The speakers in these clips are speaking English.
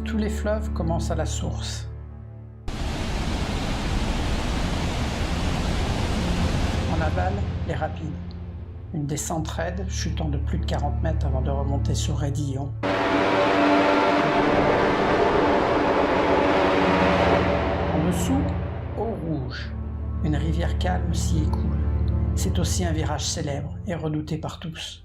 Tous les fleuves commencent à la source. En aval, les rapides. Une descente raide, chutant de plus de 40 mètres avant de remonter sur Raidillon. En dessous, eau rouge. Une rivière calme s'y écoule. C'est aussi un virage célèbre et redouté par tous.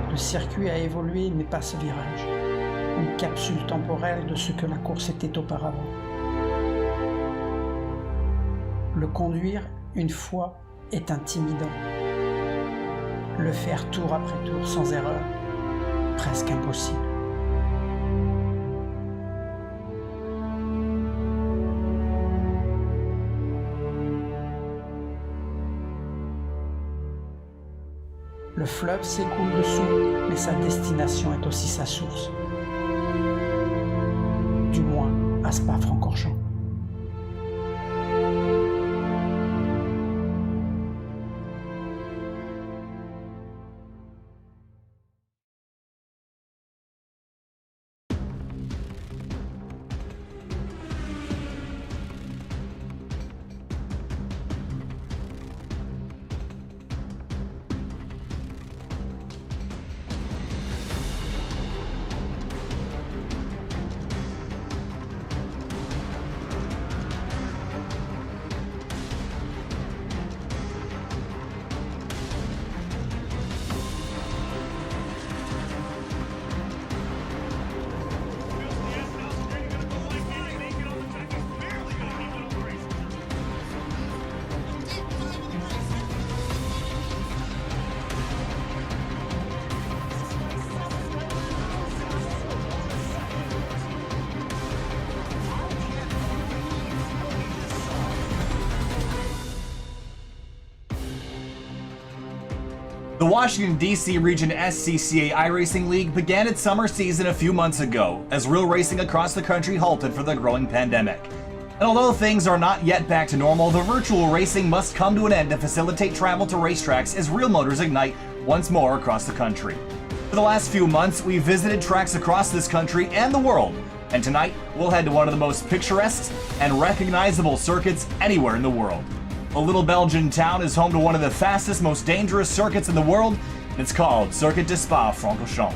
Le circuit a évolué mais pas ce virage. Une capsule temporelle de ce que la course était auparavant. Le conduire, une fois, est intimidant. Le faire tour après tour sans erreur, presque impossible. Le fleuve s'écoule dessous, mais sa destination est aussi sa source. Du moins, à Spa-Francorchamps. The Washington, D.C. region SCCA iRacing League began its summer season a few months ago as real racing across the country halted for the growing pandemic. And although things are not yet back to normal, the virtual racing must come to an end to facilitate travel to racetracks as real motors ignite once more across the country. For the last few months, we've visited tracks across this country and the world, and tonight we'll head to one of the most picturesque and recognizable circuits anywhere in the world. The little Belgian town is home to one of the fastest, most dangerous circuits in the world, and it's called Circuit de Spa-Francorchamps.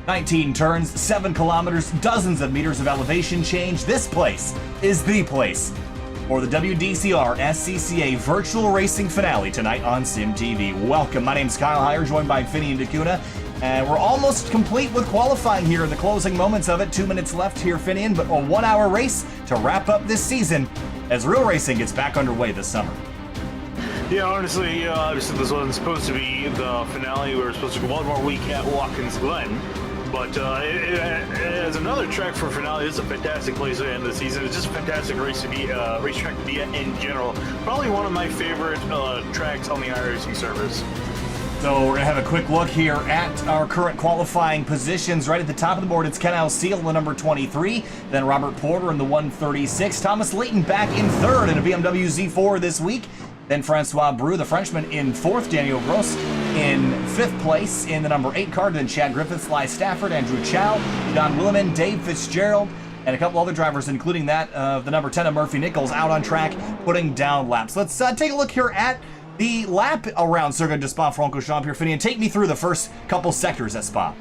19 turns, 7 kilometers, dozens of meters of elevation change. This place is the place for the WDCR SCCA Virtual Racing Finale tonight on SimTV. Welcome, my name's Kyle Heyer, joined by Finian DeCuna, and we're almost complete with qualifying here in the closing moments of it. 2 minutes left here, Finian, but a 1 hour race to wrap up this season as real racing gets back underway this summer. Yeah, honestly, obviously this wasn't supposed to be the finale. We were supposed to go one more week at Watkins Glen. But as another track for finale, it's a fantastic place to end the season. It's just a fantastic race to be, racetrack to be at in general. Probably one of my favorite tracks on the iRacing service. So we're going to have a quick look here at our current qualifying positions. Right at the top of the board, it's Ken Alseal in the number 23, then Robert Porter in the 136, Thomas Layton back in third in a BMW Z4 this week, then Francois Brou, the Frenchman, in fourth, Daniel Gross in fifth place in the number 8 car, then Chad Griffith, Sly Stafford, Andrew Chow, Don Williman, Dave Fitzgerald, and a couple other drivers, including that of the number 10 of Murphy Nichols, out on track, putting down laps. Let's take a look here at the lap around Circuit de Spa-Francorchamps here, Finian. Take me through the first couple sectors at Spa.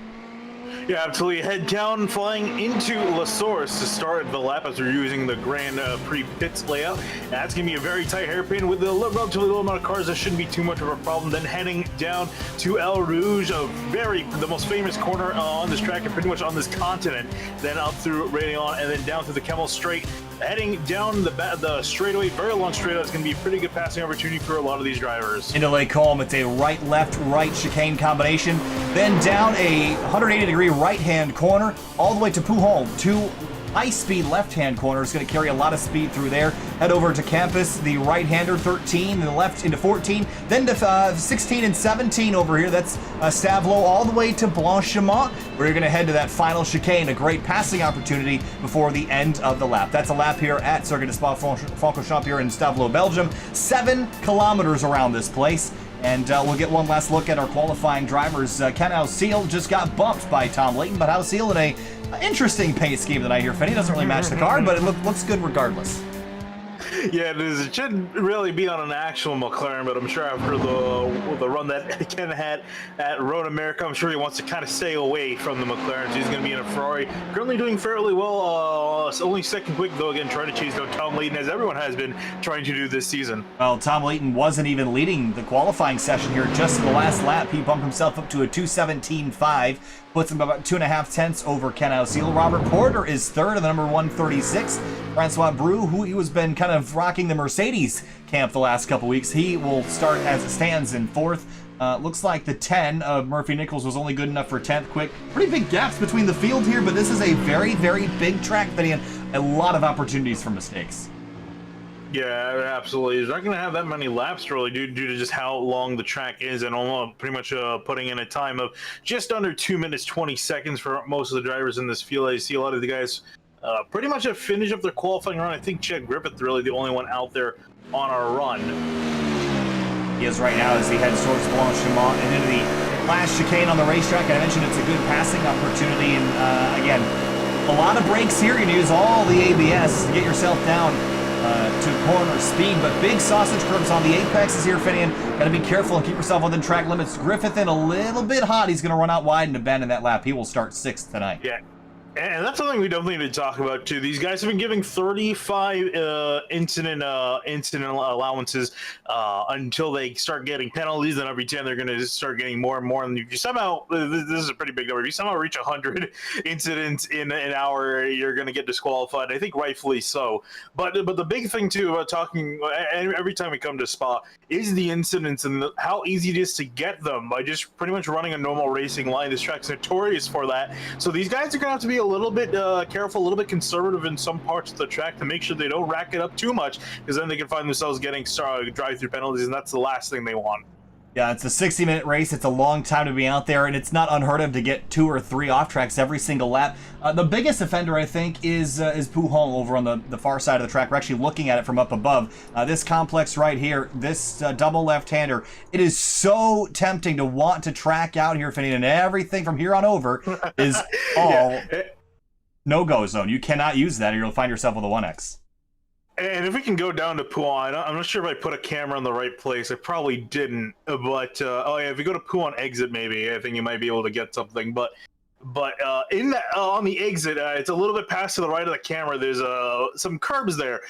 Yeah, absolutely. Head down, flying into La Source to start the lap as we're using the Grand Prix pits layout. That's going to be a very tight hairpin with a relatively little amount of cars. That shouldn't be too much of a problem. Then heading down to El Rouge, the most famous corner on this track and pretty much on this continent. Then up through Rayon and then down through the Kemmel Straight. Heading down the straightaway, very long straightaway. It's going to be a pretty good passing opportunity for a lot of these drivers. Into Lake Colm, it's a right-left-right chicane combination. Then down a 180-degree right-hand corner, all the way to Pujol. 2 high-speed left-hand corners, going to carry a lot of speed through there. Head over to Campus, the right-hander, 13, and the left into 14. Then to 16 and 17 over here. That's Stavelot all the way to Blanchimont, where you're going to head to that final chicane. A great passing opportunity before the end of the lap. That's a lap here at Circuit de Spa-Francorchamps here in Stavelot, Belgium. 7 kilometers around this place. And we'll get one last look at our qualifying drivers. Ken Ausiel just got bumped by Tom Layton, but Ausiel in a interesting pace scheme tonight here. Finney doesn't really match the car, but it looks good regardless. Yeah, it shouldn't really be on an actual McLaren, but I'm sure after the run that Ken had at Road America, I'm sure he wants to kind of stay away from the McLaren. So he's going to be in a Ferrari, currently doing fairly well. Only second quick, though, again, trying to chase down Tom Layton, as everyone has been trying to do this season. Well, Tom Layton wasn't even leading the qualifying session here. Just in the last lap, he bumped himself up to a 2:17.5. Puts him about 2.5 tenths over Ken Ausiel. Robert Porter is third in the number 136. Francois Brou, who he was been kind of rocking the Mercedes camp the last couple weeks, he will start as it stands in fourth. Looks like the 10 of Murphy Nichols was only good enough for 10th quick. Pretty big gaps between the field here, but this is a very, very big track, and a lot of opportunities for mistakes. Yeah, absolutely. He's not going to have that many laps really due to just how long the track is, and almost pretty much putting in a time of just under 2 minutes 20 seconds for most of the drivers in this field. I see a lot of the guys pretty much have finished up their qualifying run. I think Chad Griffith really the only one out there on our run. He is right now as he heads towards Blanchimont and into the last chicane on the racetrack. I mentioned it's a good passing opportunity, and again, a lot of brakes here. You use all the ABS to get yourself down to corner speed, but big sausage curbs on the apexes here, Finian. Got to be careful and keep yourself within track limits. Griffith in a little bit hot. He's going to run out wide and abandon that lap. He will start 6th tonight. Yeah. And that's something we definitely need to talk about too. These guys have been giving 35 incident allowances until they start getting penalties. And every 10 they're going to start getting more and more. And if you somehow, this is a pretty big number, if you somehow reach 100 incidents in an hour, you're going to get disqualified. I think rightfully so. But the big thing too about talking every time we come to Spa is the incidents and how easy it is to get them by just pretty much running a normal racing line. This track's notorious for that. So these guys are going to have to be a little bit careful, a little bit conservative in some parts of the track to make sure they don't rack it up too much, because then they can find themselves getting drive-through penalties, and that's the last thing they want. Yeah, it's a 60-minute race. It's a long time to be out there, and it's not unheard of to get 2 or 3 off tracks every single lap. The biggest offender, I think, is Pujol over on the far side of the track. We're actually looking at it from up above. This complex right here, this double left-hander, it is so tempting to want to track out here, Finney, and everything from here on over is all no-go zone. You cannot use that, or you'll find yourself with a 1X. And if we can go down to Puan, I'm not sure if I put a camera in the right place. I probably didn't, but oh yeah, if you go to Puan exit, maybe I think you might be able to get something. But in that on the exit, it's a little bit past to the right of the camera. There's some curbs there.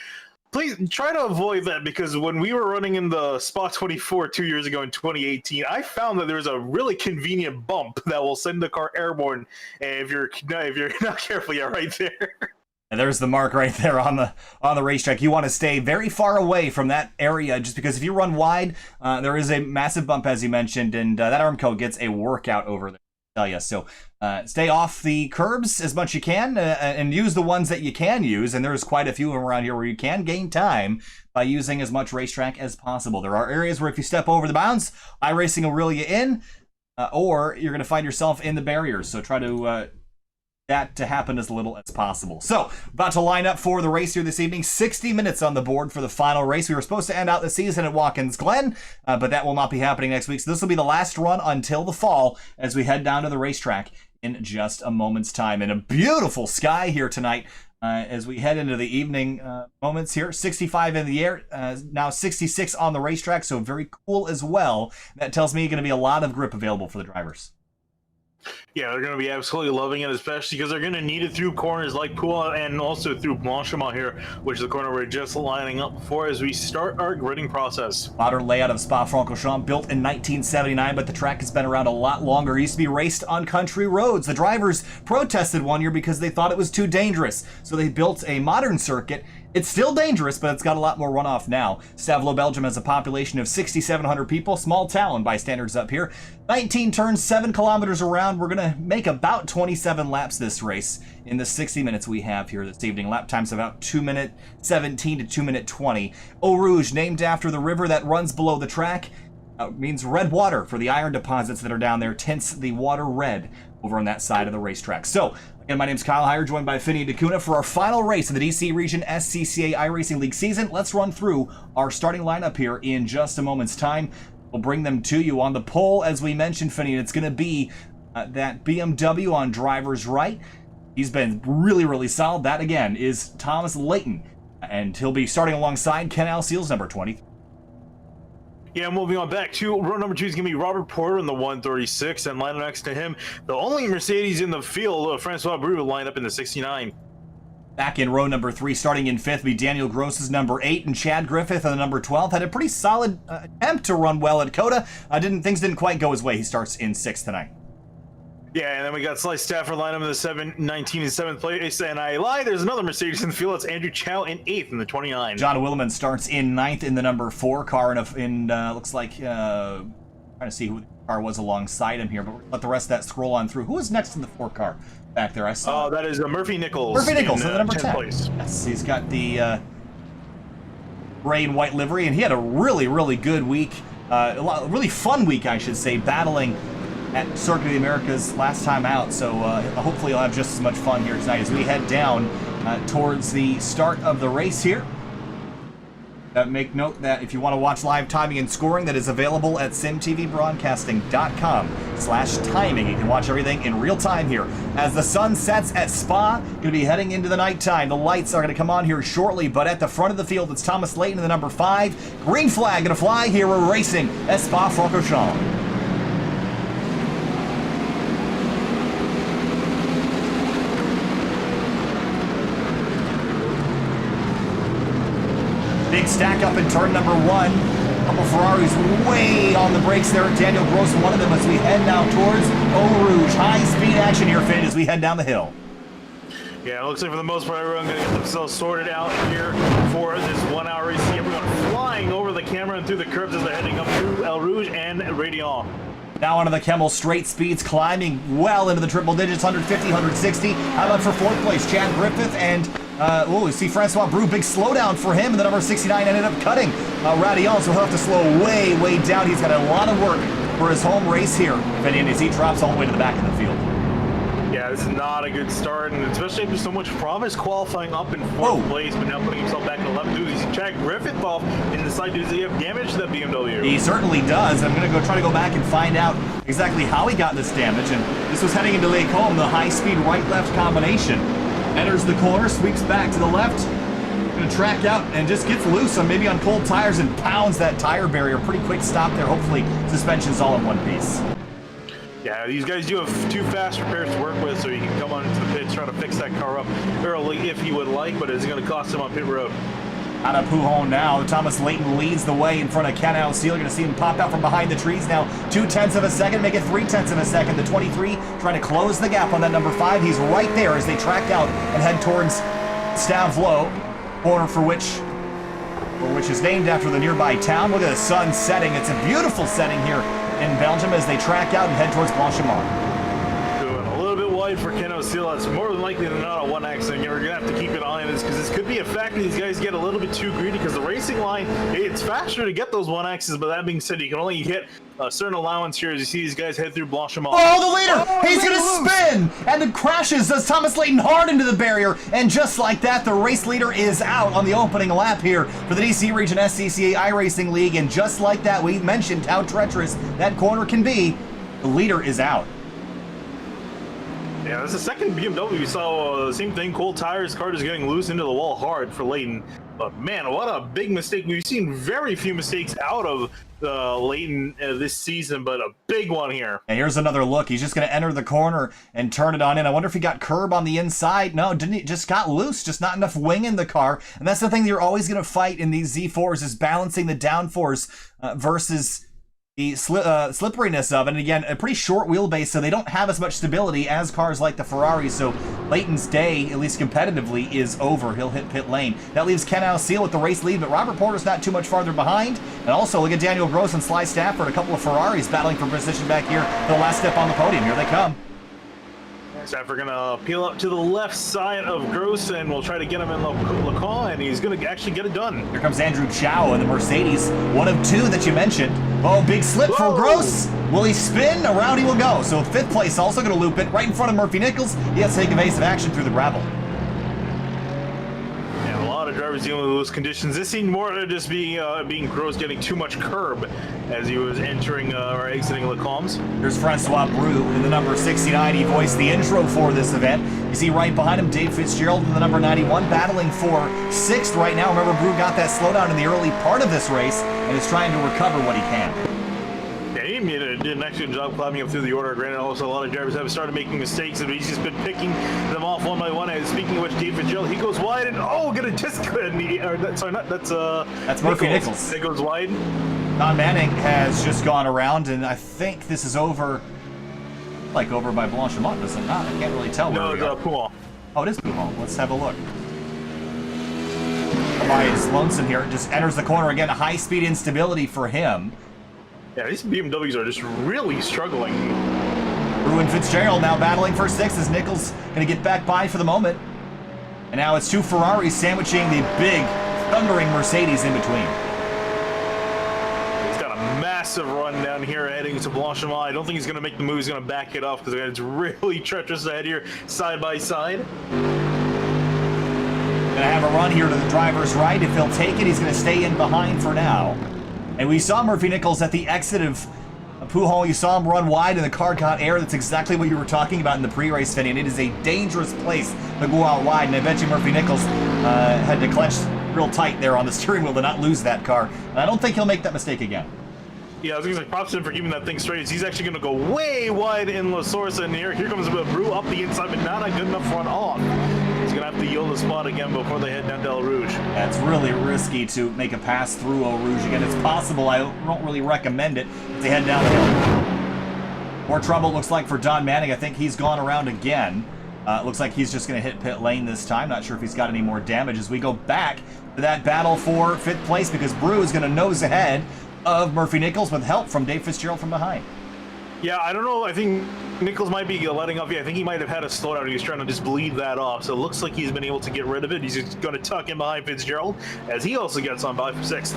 Please try to avoid that, because when we were running in the Spa 24 2 years ago in 2018, I found that there's a really convenient bump that will send the car airborne. And if you're not careful, yeah, right there. And there's the mark right there on the racetrack. You want to stay very far away from that area, just because if you run wide, there is a massive bump, as you mentioned, and that Armco gets a workout over there, I tell you. So stay off the curbs as much as you can, and use the ones that you can use, and there's quite a few of them around here where you can gain time by using as much racetrack as possible. There are areas where if you step over the bounds, iRacing will reel you in, or you're going to find yourself in the barriers. So try to that to happen as little as possible. So, about to line up for the race here this evening. 60 minutes on the board for the final race. We were supposed to end out the season at Watkins Glen, but that will not be happening next week. So this will be the last run until the fall as we head down to the racetrack in just a moment's time. And a beautiful sky here tonight as we head into the evening moments here. 65 in the air, now 66 on the racetrack, so very cool as well. That tells me going to be a lot of grip available for the drivers. Yeah, they're going to be absolutely loving it, especially because they're going to need it through corners like Poul and also through Blanchimont here, which is the corner we're just lining up for as we start our gridding process. Modern layout of Spa-Francorchamps, built in 1979, but the track has been around a lot longer. It used to be raced on country roads. The drivers protested one year because they thought it was too dangerous, so they built a modern circuit. It's still dangerous, but it's got a lot more runoff now. Stavelot, Belgium has a population of 6,700 people. Small town by standards up here. 19 turns, 7 kilometers around. We're going to make about 27 laps this race in the 60 minutes we have here this evening. Lap time's about 2:17 to 2:20. Eau Rouge, named after the river that runs below the track, means red water for the iron deposits that are down there. Tints the water red over on that side of the racetrack. So, again, my name's Kyle Heyer, joined by Finney DeCuna for our final race of the DC Region SCCA iRacing League season. Let's run through our starting lineup here in just a moment's time. We'll bring them to you on the pole, as we mentioned, Finney. It's going to be that BMW on driver's right. He's been really, really solid. That, again, is Thomas Layton. And he'll be starting alongside Ken Alseal's number 20. Yeah, moving on back to row number 2 is going to be Robert Porter in the 136, and lined next to him, the only Mercedes in the field, Francois Brou, lined up in the 69. Back in row number 3, starting in 5th, be Daniel Gross's number 8, and Chad Griffith in the number 12. Had a pretty solid attempt to run well at COTA. Things didn't quite go his way. He starts in 6th tonight. Yeah, and then we got Slice Stafford lined up in the 19 and 7th place, and I lied, there's another Mercedes in the field. It's Andrew Chow in 8th in the 29. John Williman starts in 9th in the number 4 car, and looks like, trying to see who the car was alongside him here, but we'll let the rest of that scroll on through. Who was next in the 4 car back there? I saw. Oh, that is Murphy Nichols. Murphy Nichols in the number 10. Place. Yes, he's got the gray and white livery, and he had a really, really good week, really fun week, I should say, battling at Circuit of the Americas last time out, so hopefully you'll have just as much fun here tonight as we head down towards the start of the race here. Make note that if you want to watch live timing and scoring, that is available at simtvbroadcasting.com/timing. You can watch everything in real time here. As the sun sets at Spa, going to be heading into the nighttime. The lights are going to come on here shortly, but at the front of the field, it's Thomas Layton in the number 5. Green flag going to fly here. We're racing at Spa-Francorchamps. Big stack up in turn number 1. A couple Ferraris way on the brakes there. Daniel Gross, one of them, as we head now towards Eau Rouge. High-speed action here, Finn, as we head down the hill. Yeah, it looks like for the most part, everyone going to get themselves sorted out here for this 1 hour race. Everyone flying over the camera and through the curves as they're heading up through El Rouge and Radion. Now onto the Kemmel straight speeds, climbing well into the triple digits, 150, 160. How about for 4th place, Chad Griffith, and we see Francois Brou, big slowdown for him, and the number 69 ended up cutting Radion, so he'll have to slow way, way down. He's got a lot of work for his home race here, as he drops all the way to the back of the field. Yeah, this is not a good start, and especially after so much promise qualifying up in 4th place, but now putting himself back in 11th. Dude, he's Chad Griffith off in the side. Does he have damage to that BMW? He certainly does. I'm going to try to go back and find out exactly how he got this damage, and this was heading into Lake Home, the high-speed right-left combination. Enters the corner, sweeps back to the left, going to track out and just gets loose on maybe on cold tires and pounds that tire barrier. Pretty quick stop there. Hopefully suspension's all in one piece. Yeah, these guys do have 2 fast repairs to work with, so you can come on into the pits, try to fix that car up early if you would like, but it's going to cost him on pit road. Out of Pouhon now, Thomas Layton leads the way in front of Ken Alseal. You're going to see him pop out from behind the trees now. 0.2 of a second, make it 0.3 of a second. The 23 trying to close the gap on that number 5. He's right there as they track out and head towards Stavlo, corner for which is named after the nearby town. Look at the sun setting. It's a beautiful setting here in Belgium as they track out and head towards Blanchimont. Doing a little bit wide for Ken Alseal. That's more than likely than not a 1 accident. You're going to have to keep an eye on this because this could be a factor. These guys get a little bit too greedy because the racing line, it's faster to get those 1 axes, but that being said, you can only hit a certain allowance here as you see these guys head through Blanchimont. Oh, the leader! He's going to spin! And then crashes, does Thomas Layton hard into the barrier. And just like that, the race leader is out on the opening lap here for the DC Region SCCA iRacing League. And just like that, we mentioned how treacherous that corner can be. The leader is out. Yeah, that's the second BMW. We saw the same thing. Cold tires, car is getting loose into the wall hard for Layton. But man, what a big mistake. We've seen very few mistakes out of Layton this season, but a big one here. And here's another look. He's just going to enter the corner and turn it on in. I wonder if he got curb on the inside. No, didn't he? Just got loose. Just not enough wing in the car. And that's the thing that you're always going to fight in these Z4s is balancing the downforce versus the slipperiness of it. And again, a pretty short wheelbase, so they don't have as much stability as cars like the Ferrari. So Layton's day, at least competitively, is over. He'll hit pit lane. That leaves Ken Alseal with the race lead, but Robert Porter's not too much farther behind. And also, look at Daniel Gross and Sly Stafford, a couple of Ferraris battling for position back here for the last step on the podium. Here they come. Stafford gonna peel up to the left side of Gross, and we'll try to get him in Lacan, and he's gonna actually get it done. Here comes Andrew Chow in the Mercedes, one of 2 that you mentioned. Oh, big slip for Gross. Will he spin? Around he will go. So 5th place, also gonna loop it right in front of Murphy Nichols. He has to take evasive action through the gravel. Yeah, a lot of drivers dealing with those conditions. This seemed more to just being Gross getting too much curb as he was entering or exiting Le Combs. Here's Francois Brou in the number 69. He voiced the intro for this event. You see right behind him Dave Fitzgerald in the number 91 battling for 6th right now. Remember, Brou got that slowdown in the early part of this race and is trying to recover what he can. He did an excellent job climbing up through the order. Granted, also a lot of drivers have started making mistakes, and he's just been picking them off one by one. And speaking of which, Dave Fitzgerald, he goes wide, and gonna just that's Murphy Nichols. It goes wide. Don Manning has just gone around, and I think this is over, like over by Blanchimont, is it not? I can't really tell where we are. Pouhon. Oh, it is Pouhon. Let's have a look. Elias Lonesome here just enters the corner again. High-speed instability for him. Yeah, these BMWs are just really struggling. Brou and Fitzgerald now battling for 6th as Nichols going to get back by for the moment. And now it's 2 Ferraris sandwiching the big, thundering Mercedes in between. He's got a massive run down here heading to Blanchimont. I don't think he's going to make the move. He's going to back it off because it's really treacherous ahead here, side by side. Going to have a run here to the driver's right. If he'll take it, he's going to stay in behind for now. And we saw Murphy Nichols at the exit of Pouhon. You saw him run wide and the car caught air. That's exactly what you were talking about in the pre-race, Finney. And it is a dangerous place to go out wide. And I bet you Murphy Nichols had to clench real tight there on the steering wheel to not lose that car. And I don't think he'll make that mistake again. Yeah, I was going to say props to him for keeping that thing straight. He's actually going to go way wide in La Source, and here comes Brou up the inside, but not a good enough run off. He's going to have to yield the spot again before they head down to Eau Rouge. That's really risky to make a pass through Eau Rouge again. It's possible. I don't really recommend it if they head down the hill. More trouble looks like for Don Manning. I think he's gone around again. Looks like he's just going to hit pit lane this time. Not sure if he's got any more damage as we go back to that battle for 5th place because Brou is going to nose ahead of Murphy Nichols with help from Dave Fitzgerald from behind. Yeah, I don't know. I think Nichols might be letting off. Yeah, I think he might have had a slowdown. He was trying to just bleed that off. So it looks like he's been able to get rid of it. He's just going to tuck in behind Fitzgerald as he also gets on by for 6th.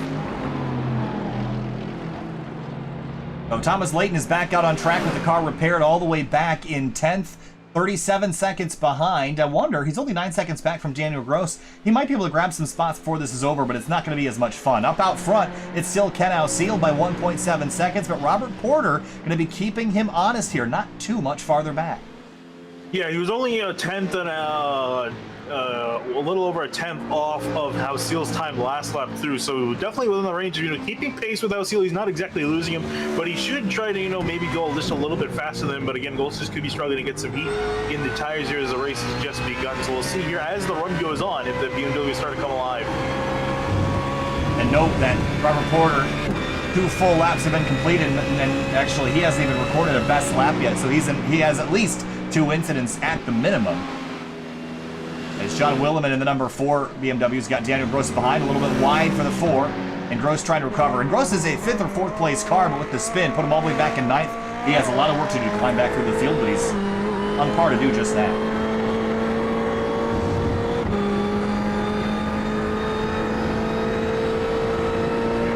So Thomas Layton is back out on track with the car repaired all the way back in 10th. 37 seconds behind. I wonder, he's only 9 seconds back from Daniel Gross. He might be able to grab some spots before this is over, but it's not going to be as much fun. Up out front, it's still Ken Ausiel by 1.7 seconds, but Robert Porter going to be keeping him honest here, not too much farther back. Yeah, he was only a 10th and a little over a 10th off of Ausiel's time last lap through, so definitely within the range of keeping pace with Ausiel. He's not exactly losing him, but he should try to maybe go just a little bit faster than him. But again, Goldsters could be struggling to get some heat in the tires here as the race has just begun. So we'll see here as the run goes on if the BMW start to come alive. And note that Robert Porter, 2 full laps have been completed, and actually he hasn't even recorded a best lap yet, so he has at least 2 incidents at the minimum. As John Willeman in the number 4 BMW's got Daniel Gross behind, a little bit wide for the 4, and Gross trying to recover. And Gross is a 5th or 4th place car, but with the spin, put him all the way back in 9th. He has a lot of work to do to climb back through the field, but he's on par to do just that.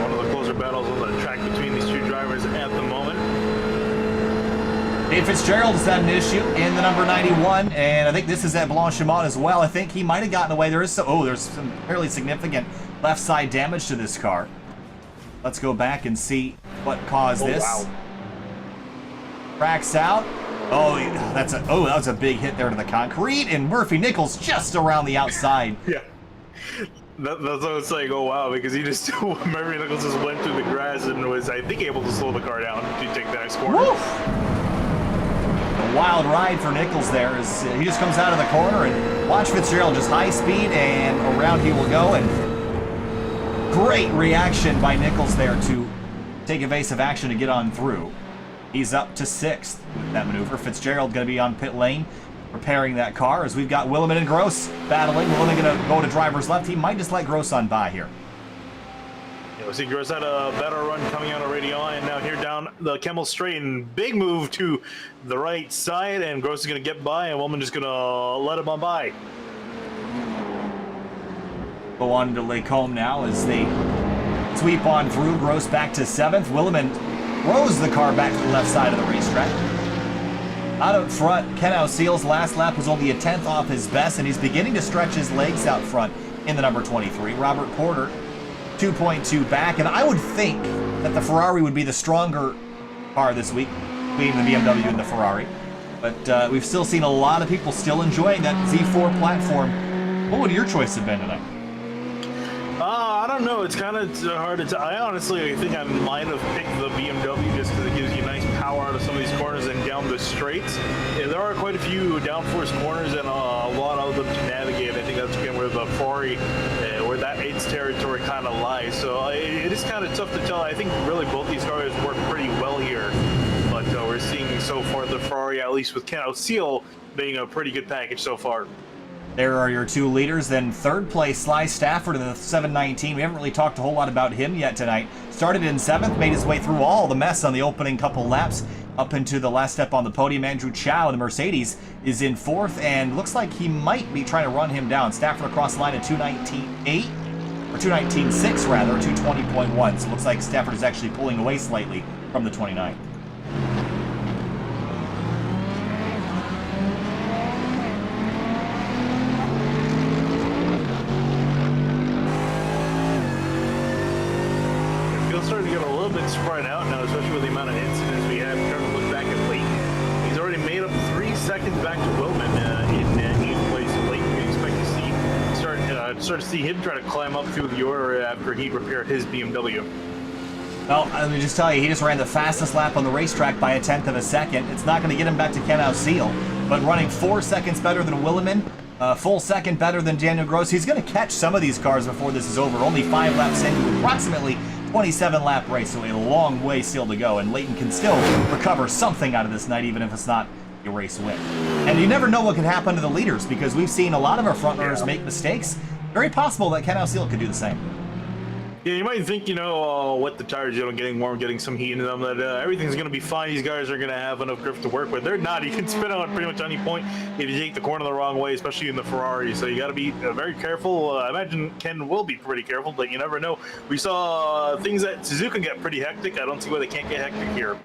One of the closer battles on the track between these 2 drivers at the moment. Dave Fitzgerald's had an issue in the number 91, and I think this is at Blanchimont as well. I think he might have gotten away. There's some fairly significant left side damage to this car. Let's go back and see what caused this. Wow. Cracks out. That was a big hit there to the concrete, and Murphy Nichols just around the outside. Yeah. That's what I was saying, oh wow, because Murphy Nichols just went through the grass and was, I think, able to slow the car down to take the next corner. Woo! Wild ride for Nichols there as he just comes out of the corner, and watch Fitzgerald just high speed and around he will go, and great reaction by Nichols there to take evasive action to get on through. He's up to 6th with that maneuver. Fitzgerald going to be on pit lane repairing that car as we've got Willeman and Gross battling. Willeman going to go to driver's left. He might just let Gross on by here. Yeah, we see Gross had a better run coming out already on, and now here down the Kemmel straight, and big move to the right side, and Gross is going to get by, and Willeman just going to let him on by. Go on to Les Combes now as they sweep on through. Gross back to 7th. Willeman throws the car back to the left side of the racetrack. Out up front, Ken Ausiel's last lap was only a 10th off his best, and he's beginning to stretch his legs out front. in the number 23. Robert Porter, 2.2 back. And I would think that the Ferrari would be the stronger car this week, being the BMW and the Ferrari. But we've still seen a lot of people still enjoying that Z4 platform. What would your choice have been tonight? I don't know. It's kind of hard to tell. I honestly think I might have picked the BMW just because it gives you nice power out of some of these corners and down the straights. Yeah, there are quite a few downforce corners and a lot of them to navigate. I think that's again where the Ferrari, where its territory kind of lies. So it is kind of tough to tell. I think really both these cars work pretty well here. But we're seeing so far the Ferrari, at least with Ken O'Seal, being a pretty good package so far. There are your two leaders. Then third place, Sly Stafford in the 719. We haven't really talked a whole lot about him yet tonight. Started in 7th, made his way through all the mess on the opening couple laps up into the last step on the podium. Andrew Chow in the Mercedes is in 4th, and looks like he might be trying to run him down. Stafford across the line at 219.8, or 219.6 rather, 220.1. So it looks like Stafford is actually pulling away slightly from the 29. Starting to get a little bit spread out now, especially with the amount of incidents we had. Starting to look back at Leighton. He's already made up 3 seconds back to Willman in 8th place. Leighton, we expect to see start to see him try to climb up through the order after he repaired his BMW. Well, let me just tell you, he just ran the fastest lap on the racetrack by 1/10 of a second. It's not going to get him back to Ken O'Seal, but running 4 seconds better than Williman, a full second better than Daniel Gross. He's going to catch some of these cars before this is over. Only 5 laps into approximately 27-lap race, so a long way still to go, and Leighton can still recover something out of this night, even if it's not a race win. And you never know what could happen to the leaders, because we've seen a lot of our front runners make mistakes. Very possible that Ken O'Seal could do the same. Yeah, you might think, wet the tires, getting warm, getting some heat into them, that everything's going to be fine. These guys are going to have enough grip to work with. They're not. You can spin out at pretty much any point if you take the corner the wrong way, especially in the Ferrari. So you got to be very careful. I imagine Ken will be pretty careful, but you never know. We saw things at Suzuka get pretty hectic. I don't see why they can't get hectic here.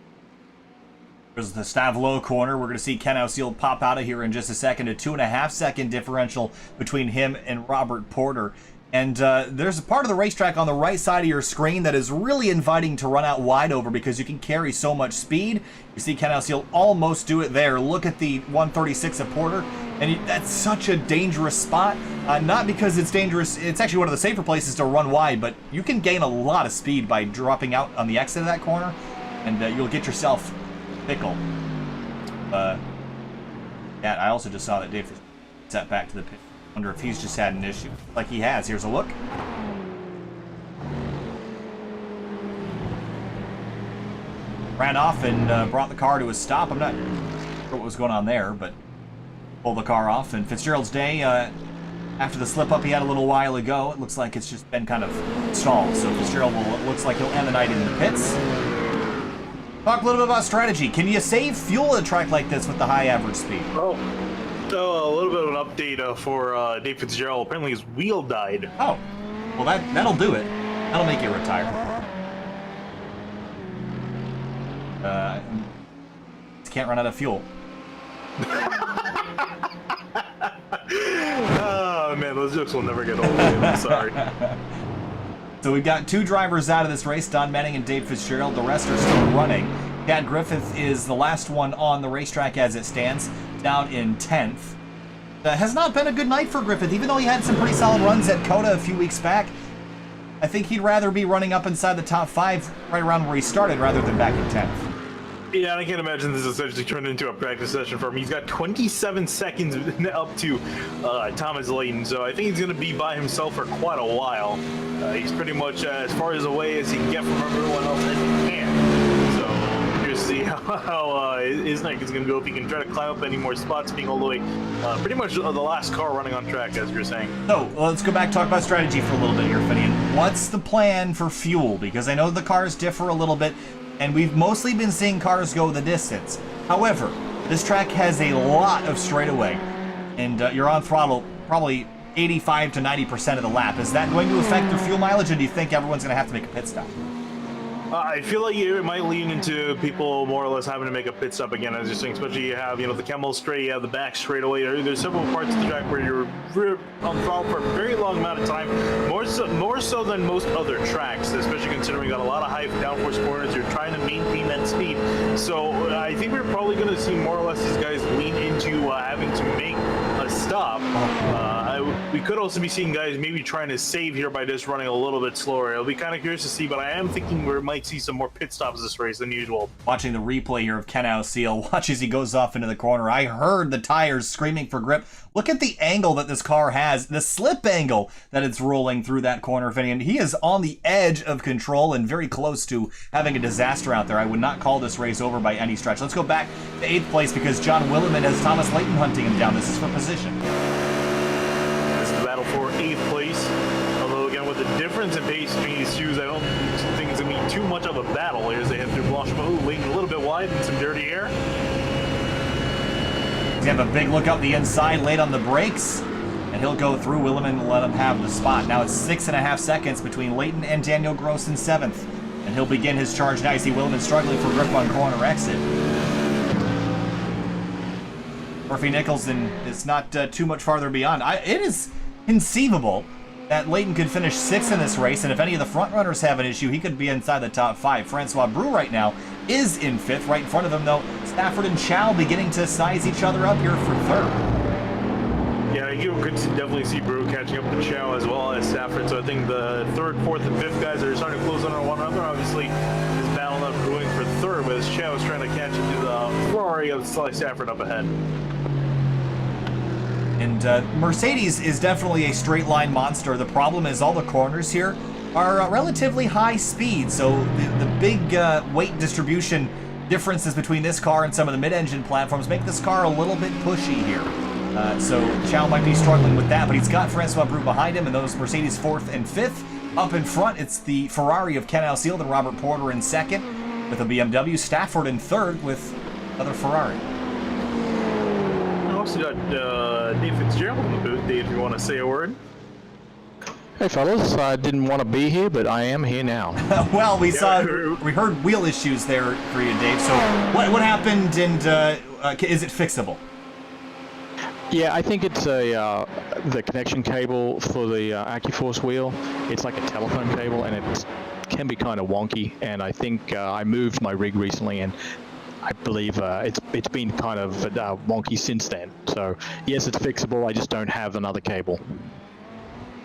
There's the Stavlo corner. We're going to see Ken O'Seal pop out of here in just a second. A 2.5-second differential between him and Robert Porter. And there's a part of the racetrack on the right side of your screen that is really inviting to run out wide over because you can carry so much speed. You see Ken O'Seal almost do it there. Look at the 136 of Porter. And that's such a dangerous spot. Not because it's dangerous. It's actually one of the safer places to run wide, but you can gain a lot of speed by dropping out on the exit of that corner, and you'll get yourself pickled. Yeah, I also just saw that Dave set back to the pit. Wonder if he's just had an issue. Like he has. Here's a look. Ran off and brought the car to a stop. I'm not sure what was going on there, but pulled the car off. And Fitzgerald's day, after the slip-up he had a little while ago, it looks like it's just been kind of stalled. So Fitzgerald looks like he'll end the night in the pits. Talk a little bit about strategy. Can you save fuel at a track like this with the high average speed? Oh. So a little bit of an update for Dave Fitzgerald. Apparently his wheel died. Oh, well that'll do it. That'll make you retire. Can't run out of fuel. Oh man, those jokes will never get old. I'm sorry. So we've got 2 drivers out of this race, Don Manning and Dave Fitzgerald. The rest are still running. Chad Griffith is the last one on the racetrack as it stands, down in 10th. Has not been a good night for Griffith, even though he had some pretty solid runs at COTA a few weeks back. I think he'd rather be running up inside the top 5 right around where he started rather than back in 10th. Yeah, I can't imagine this essentially turned into a practice session for him. He's got 27 seconds up to Thomas Leighton, so I think he's going to be by himself for quite a while. He's pretty much as far as away as he can get from everyone else that he can. So we'll just see how his night is going to go, if he can try to climb up any more spots, being all the way pretty much the last car running on track, as you're saying. So let's go back and talk about strategy for a little bit here, Finian. What's the plan for fuel? Because I know the cars differ a little bit, and we've mostly been seeing cars go the distance. However, this track has a lot of straightaway, and you're on throttle probably 85 to 90% of the lap. Is that going to affect your fuel mileage, and do you think everyone's going to have to make a pit stop? I feel like it might lean into people more or less having to make a pit stop again, as you're saying. Especially you have, the Camel straight, you have the back straightaway. There's several parts of the track where you're on throttle for a very long amount of time, more so than most other tracks. Especially considering you got a lot of high downforce corners, you're trying to maintain that speed. So I think we're probably going to see more or less these guys lean into having to make a stop. We could also be seeing guys maybe trying to save here by just running a little bit slower. It'll be kind of curious to see, but I am thinking we might see some more pit stops this race than usual. Watching the replay here of Ken Ausiel, watch as he goes off into the corner. I heard the tires screaming for grip. Look at the angle that this car has, the slip angle that it's rolling through that corner, Vinny, and he is on the edge of control and very close to having a disaster out there. I would not call this race over by any stretch. Let's go back to 8th place because John Williman has Thomas Layton hunting him down. This is for position. This is the battle for 8th place. Although, again, with the difference in pace between these two, I don't think it's going to be too much of a battle here as they head through Blanchimont. Layton a little bit wide and some dirty air. He's going to have a big look up the inside, late on the brakes, and he'll go through Williman and let him have the spot. Now it's 6.5 seconds between Layton and Daniel Gross in 7th, and he'll begin his charge now. You see Williman struggling for grip on corner exit. Murphy Nicholson is not too much farther beyond. It is conceivable that Layton could finish 6th in this race, and if any of the front runners have an issue, he could be inside the top 5. Francois Brou right now is in 5th. Right in front of him, though, Stafford and Chow beginning to size each other up here for 3rd. Yeah, you could definitely see Brou catching up to Chow as well as Stafford. So I think the 3rd, 4th, and 5th guys are starting to close in on one another. Obviously, this battle not brewing for 3rd, but as Chow is trying to catch into the Ferrari of Stafford up ahead. And Mercedes is definitely a straight line monster. The problem is all the corners here are relatively high speed, so the big weight distribution differences between this car and some of the mid-engine platforms make this car a little bit pushy here. So Chow might be struggling with that, but he's got Francois Brou behind him, and those Mercedes 4th and 5th. Up in front, it's the Ferrari of Ken Ausiel and Robert Porter in 2nd, with a BMW. Stafford in 3rd with another Ferrari. Also got Dave Fitzgerald in the booth. Dave, if you want to say a word. Hey fellas, I didn't want to be here, but I am here now. Well, we heard wheel issues there for you, Dave. So what happened, and is it fixable? Yeah, I think it's the connection cable for the AccuForce wheel. It's like a telephone cable, and it can be kind of wonky. And I think I moved my rig recently, and I believe it's been kind of wonky since then. So yes, it's fixable. I just don't have another cable.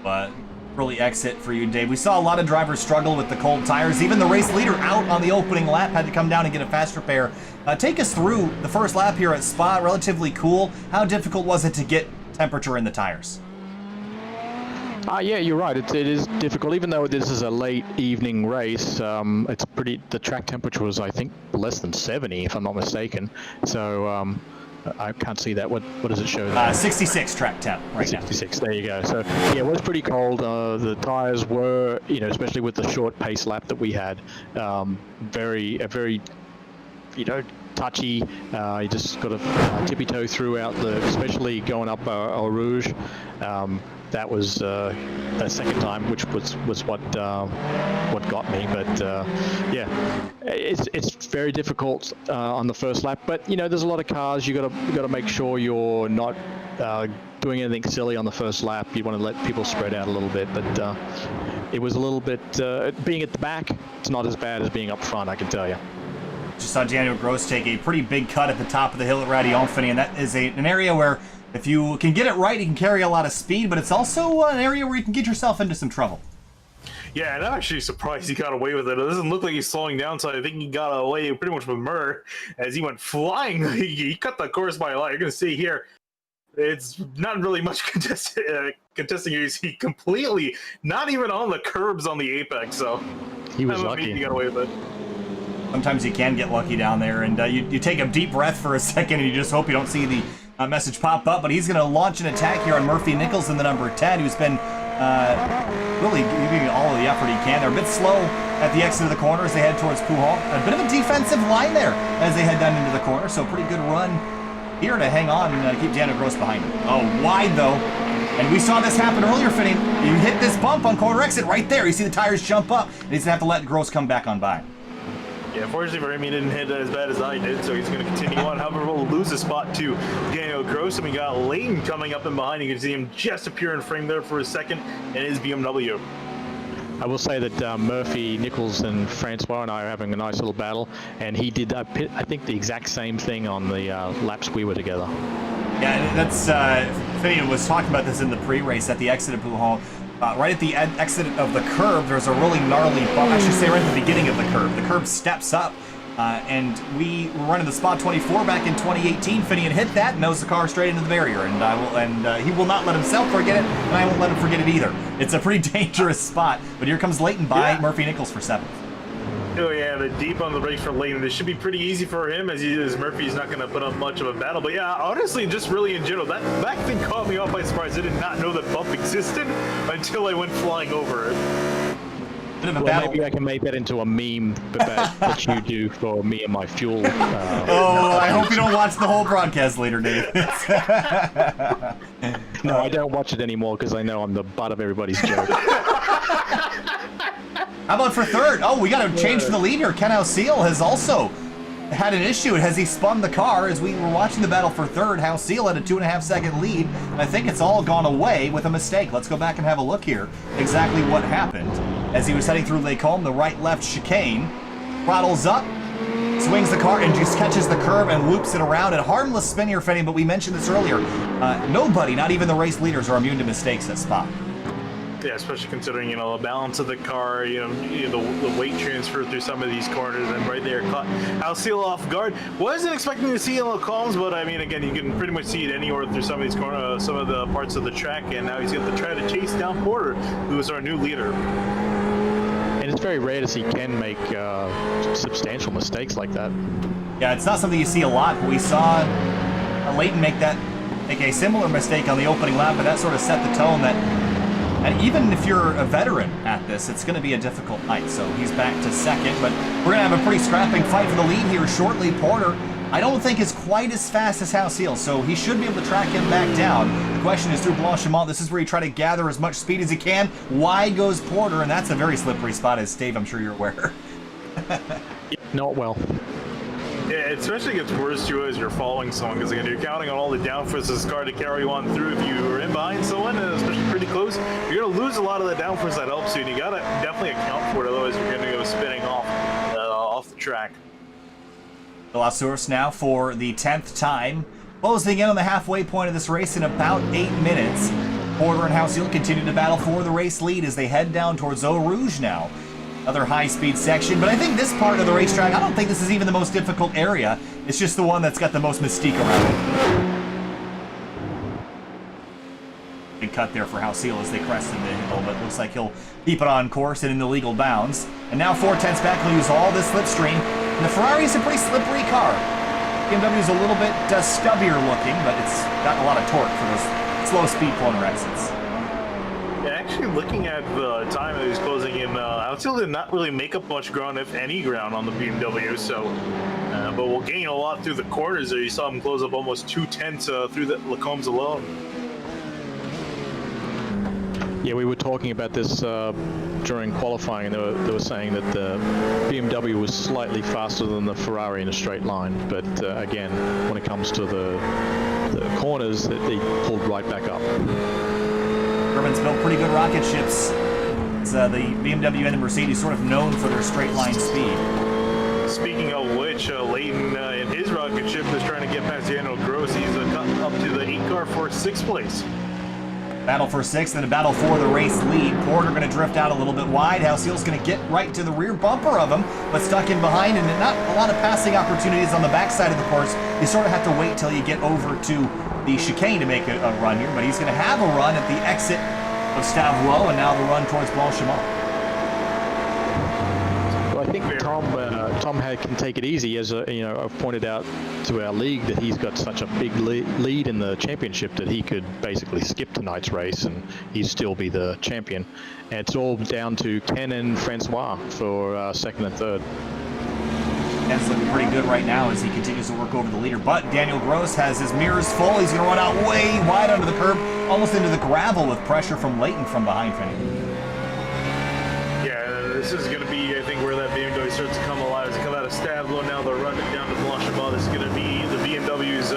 But early exit for you, Dave. We saw a lot of drivers struggle with the cold tires. Even the race leader out on the opening lap had to come down and get a fast repair. Take us through the first lap here at Spa. Relatively cool. How difficult was it to get temperature in the tires? Yeah, you're right. It is difficult, even though this is a late evening race. It's pretty. The track temperature was, I think, less than 70, if I'm not mistaken. So I can't see that. What does it show there? 66 track temp right 66. Now. There you go. So yeah, it was pretty cold. The tires were, especially with the short pace lap that we had, very, touchy. You just got to tippy toe throughout especially going up Eau Rouge. That was the second time, which was what got me. But yeah, it's very difficult on the first lap. But there's a lot of cars. You got to make sure you're not doing anything silly on the first lap. You want to let people spread out a little bit. But it was a little bit being at the back. It's not as bad as being up front, I can tell you. Just saw Daniel Gross take a pretty big cut at the top of the hill at Radion, and that is an area where if you can get it right, you can carry a lot of speed, but it's also an area where you can get yourself into some trouble. Yeah, and I'm actually surprised he got away with it. It doesn't look like he's slowing down, so I think he got away pretty much with murder as he went flying. He cut the course by a lot. You're going to see here, it's not really much contesting here. You see completely, not even on the curbs on the apex, so he was lucky. He got away with it. Sometimes you can get lucky down there, and you take a deep breath for a second, and you just hope you don't see the message pop up. But he's going to launch an attack here on Murphy Nicholson, the number 10, who's been really giving all of the effort he can. They're a bit slow at the exit of the corner as they head towards Pujol. A bit of a defensive line there as they head down into the corner, so pretty good run here to hang on and keep Daniel Gross behind him. Oh, wide though. And we saw this happen earlier, Finney. You hit this bump on corner exit right there. You see the tires jump up, and he's going to have to let Gross come back on by. Yeah, fortunately for him, he didn't hit as bad as I did, so he's going to continue on. However, we'll lose a spot to Daniel Gross, and we got Leighton coming up in behind. You can see him just appear in frame there for a second in his BMW. I will say that Murphy, Nichols, and Francois and I are having a nice little battle, and he did, I think, the exact same thing on the laps we were together. Yeah, that's, Finney was talking about this in the pre-race at the exit of Pujol. Right at the exit of the curb, there's a really gnarly bump. I should say right at the beginning of the curb. The curb steps up, and we were running the spot 24 back in 2018. Finney had hit that, nose the car straight into the barrier, and he will not let himself forget it, and I won't let him forget it either. It's a pretty dangerous spot, but here comes Leighton by Murphy Nichols for 7th. Oh yeah, the deep on the brakes for Leighton. This should be pretty easy for him as Murphy's not going to put up much of a battle. But yeah, honestly, just really in general, that back thing caught me off by surprise. I did not know that bump existed until I went flying over it. Bit of a Well, battle. maybe I can make that into a meme that you do for me and my fuel. Oh, I hope you don't watch the whole broadcast later, Dave. No, I don't watch it anymore because I know I'm the butt of everybody's joke. How about for 3rd? Oh, we got to change for the lead here. Ken Halseal has also had an issue. Has he spun the car as we were watching the battle for 3rd? Halseal had a 2.5-second lead, and I think it's all gone away with a mistake. Let's go back and have a look here. Exactly what happened as he was heading through Lake Holm, the right-left chicane, throttles up, swings the car and just catches the curb and loops it around. And harmless spin here, Finney, but we mentioned this earlier. Nobody, not even the race leaders, are immune to mistakes at Spa. Yeah, especially considering, the balance of the car, the weight transfer through some of these corners, and right there caught Halseal off guard. Wasn't expecting to see yellow columns, but I mean, again, you can pretty much see it anywhere through some of these corners, some of the parts of the track, and now he's got to try to chase down Porter, who is our new leader. And it's very rare to see Ken make substantial mistakes like that. Yeah, it's not something you see a lot, but we saw Leighton make a similar mistake on the opening lap, but that sort of set the tone that. And even if you're a veteran at this, it's going to be a difficult night. So he's back to 2nd, but we're going to have a pretty scrapping fight for the lead here shortly. Porter, I don't think is quite as fast as Halseal, so he should be able to track him back down. The question is through Blanchimont. This is where you try to gather as much speed as you can. Wide goes Porter, and that's a very slippery spot, as Dave, I'm sure you're aware. Not well. Yeah, it especially gets worse too as you're following someone, because again, you're counting on all the downforce of this car to carry you on through. If you are in behind someone, and especially pretty close, you're going to lose a lot of the downforce that helps you, and you got to definitely account for it, otherwise you're going to go spinning off the track. De La Source now for the 10th time, closing in on the halfway point of this race in about 8 minutes. Porter and Halseal continue to battle for the race lead as they head down towards Eau Rouge now. Another high-speed section, but I think this part of the racetrack, I don't think this is even the most difficult area. It's just the one that's got the most mystique around it. Big cut there for Halseal as they crested the hill, but looks like he'll keep it on course and in the legal bounds. And now 4/10 back, he'll use all this slipstream. And the Ferrari is a pretty slippery car. BMW is a little bit stubbier looking, but it's got a lot of torque for those slow-speed corner exits. Yeah, actually looking at the time that he's closing in, Halseal did not really make up much ground, if any ground, on the BMW, so, but we'll gain a lot through the corners there. You saw him close up almost 2/10 through the Lacombes alone. Yeah, we were talking about this during qualifying, and they were saying that the BMW was slightly faster than the Ferrari in a straight line, but again, when it comes to the corners, they pulled right back up. Germans built pretty good rocket ships. It's, the BMW and the Mercedes sort of known for their straight line speed. Speaking of which, Leighton in his rocket ship is trying to get past Daniel Gross. He's up to the 8 car for 6th place. Battle for 6th and a battle for the race lead. Porter going to drift out a little bit wide. Halseal's going to get right to the rear bumper of him, but stuck in behind, and not a lot of passing opportunities on the backside of the course. You sort of have to wait till you get over to the chicane to make a run here, but he's going to have a run at the exit of Stavelot, and now the run towards Blanchimont. Well, I think Tom can take it easy, as I've pointed out to our league that he's got such a big lead in the championship that he could basically skip tonight's race and he'd still be the champion. And it's all down to Ken and Francois for 2nd and 3rd. Ken's looking pretty good right now as he continues to work over the leader, but Daniel Gross has his mirrors full. He's going to run out way wide under the curb. almost into the gravel with pressure from Leighton from behind, Finney. Yeah, this is going to be, I think, where that BMW starts to come alive. As they come out of Stavlo, now they're running down to Blanchimont. This is going to be the BMW's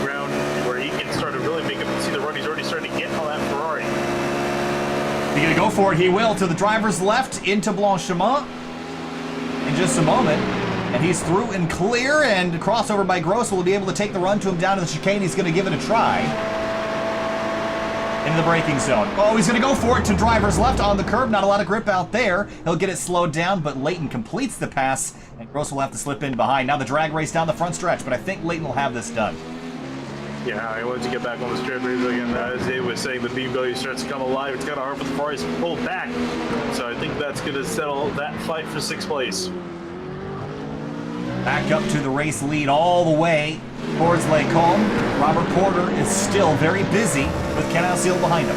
ground where he can start to really make him see the run. He's already starting to get on that Ferrari. He's going to go for it. He will to the driver's left into Blanchimont in just a moment. And he's through and clear, and crossover by Gross will be able to take the run to him down to the chicane. He's going to give it a try. Into the braking zone. Oh, he's going to go for it to driver's left on the curb. Not a lot of grip out there. He'll get it slowed down, but Leighton completes the pass, and Gross will have to slip in behind. Now the drag race down the front stretch, but I think Leighton will have this done. Yeah, I wanted to get back on the straight race again. As Dave was saying, the BMW starts to come alive. It's kind of hard for the Ferraris to pull back. So I think that's going to settle that fight for 6th place. Back up to the race lead all the way towards Les Combes. Robert Porter is still very busy with Ken Alseal behind him.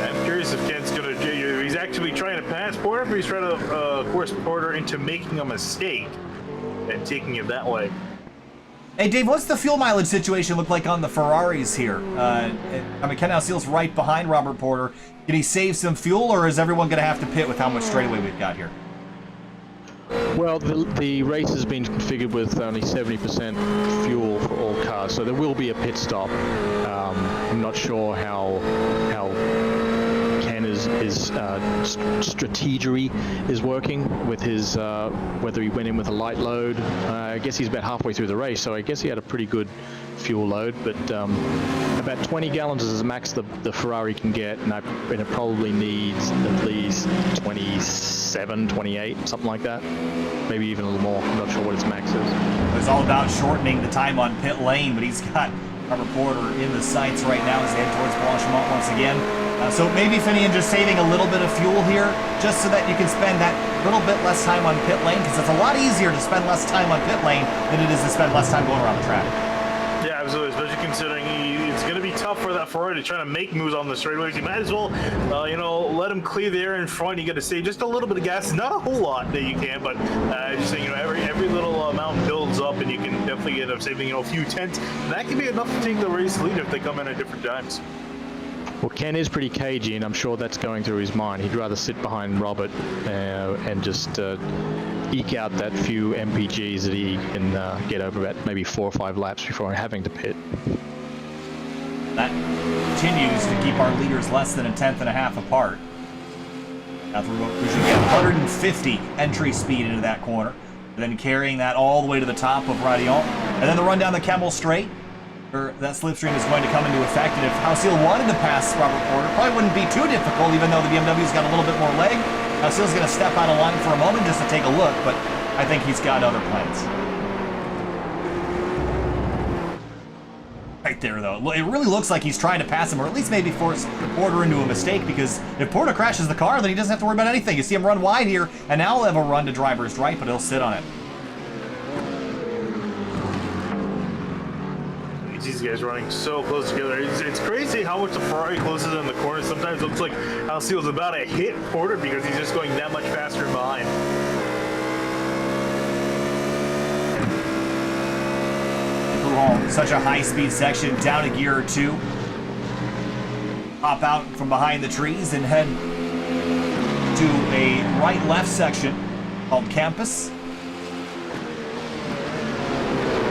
I'm curious if Ken's going to... He's actually trying to pass Porter, but he's trying to force Porter into making a mistake and taking it that way. Hey, Dave, what's the fuel mileage situation look like on the Ferraris here? I mean, Ken Alseal's right behind Robert Porter. Can he save some fuel, or is everyone going to have to pit with how much straightaway we've got here? Well, the race has been configured with only 70% fuel for all cars, so there will be a pit stop. I'm not sure how Ken his strategery is working with his whether he went in with a light load. I guess he's about halfway through the race, so I guess he had a pretty good fuel load, but about 20 gallons is the max the Ferrari can get, and it probably needs at least 27, 28, something like that. Maybe even a little more. I'm not sure what its max is. It was all about shortening the time on pit lane, but he's got Robert Porter in the sights right now as they head towards Blanchimont once again. So maybe Finian just saving a little bit of fuel here, just so that you can spend that little bit less time on pit lane, because it's a lot easier to spend less time on pit lane than it is to spend less time going around the track. Yeah, absolutely, especially considering it's going to be tough for that Ferrari to try to make moves on the straightaways. You might as well, let him clear the air in front. You got to save just a little bit of gas, not a whole lot that you can, but just saying, every little amount builds up, and you can definitely end up saving, a few tenths. And that can be enough to take the race lead if they come in at different times. Well, Ken is pretty cagey, and I'm sure that's going through his mind. He'd rather sit behind Robert and just eke out that few MPGs that he can get over about maybe 4 or 5 laps before having to pit. That continues to keep our leaders less than a tenth and a half apart. Now we should get 150 entry speed into that corner, and then carrying that all the way to the top of Radion, and then the run down the Kemmel Straight. That slipstream is going to come into effect, and if Alseal wanted to pass Robert Porter, probably wouldn't be too difficult, even though the BMW's got a little bit more leg. Alseal's going to step out of line for a moment just to take a look, but I think he's got other plans. Right there, though. It really looks like he's trying to pass him, or at least maybe force Porter into a mistake, because if Porter crashes the car, then he doesn't have to worry about anything. You see him run wide here, and now he'll have a run to driver's right, but he'll sit on it. These guys running so close together. It's crazy how much the Ferrari closes in the corner. Sometimes it looks like Alseal's about to hit Porter because he's just going that much faster behind. Such a high-speed section, down a gear or two. Hop out from behind the trees and head to a right-left section called Campus.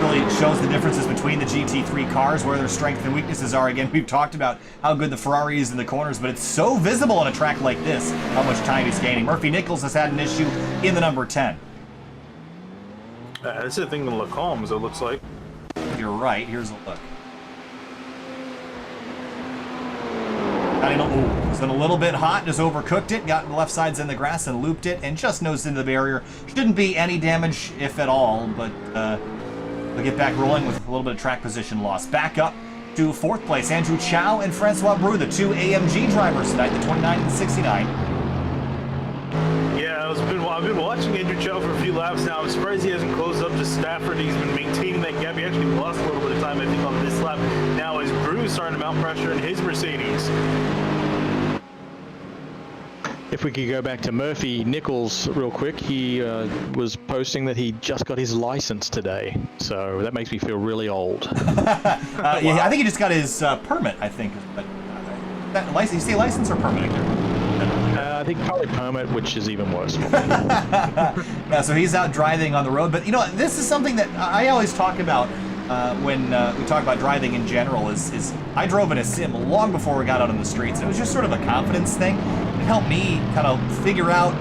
Really shows the differences between the GT3 cars, where their strengths and weaknesses are. Again, we've talked about how good the Ferrari is in the corners, but it's so visible on a track like this how much time he's gaining. Murphy Nichols has had an issue in the number 10. That's the thing in Les Combes, it looks like. You're right. Here's a look. It's been a little bit hot, just overcooked it, got the left sides in the grass and looped it, and just nosed into the barrier. Shouldn't be any damage, if at all, but they'll get back rolling with a little bit of track position loss. Back up to 4th place, Andrew Chow and Francois Brou, the 2 AMG drivers tonight, the 29 and the 69. Yeah, I've been watching Andrew Chow for a few laps now. I'm surprised he hasn't closed up to Stafford. He's been maintaining that gap. He actually lost a little bit of time, I think, on this lap. Now as Brou starting to mount pressure in his Mercedes. If we could go back to Murphy Nichols real quick, he was posting that he just got his license today, so that makes me feel really old. Yeah, I think he just got his permit, I think. But that license, you say license or permit? I think probably permit, which is even worse. Yeah, so he's out driving on the road. But, you know, this is something that I always talk about when we talk about driving in general is I drove in a sim long before we got out on the streets. It was just sort of a confidence thing. It helped me kind of figure out,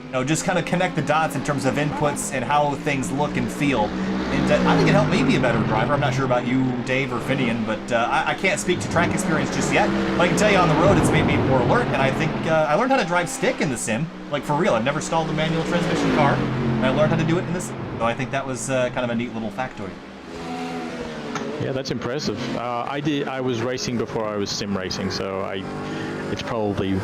you know, just kind of connect the dots in terms of inputs and how things look and feel. And I think it helped me be a better driver. I'm not sure about you, Dave or Finian, but I can't speak to track experience just yet. But I can tell you on the road it's made me more alert, and I think I learned how to drive stick in the sim. Like, for real. I've never stalled a manual transmission car, and I learned how to do it in this. So I think that was kind of a neat little factoid. Yeah, that's impressive. I was racing before I was sim racing, so it's probably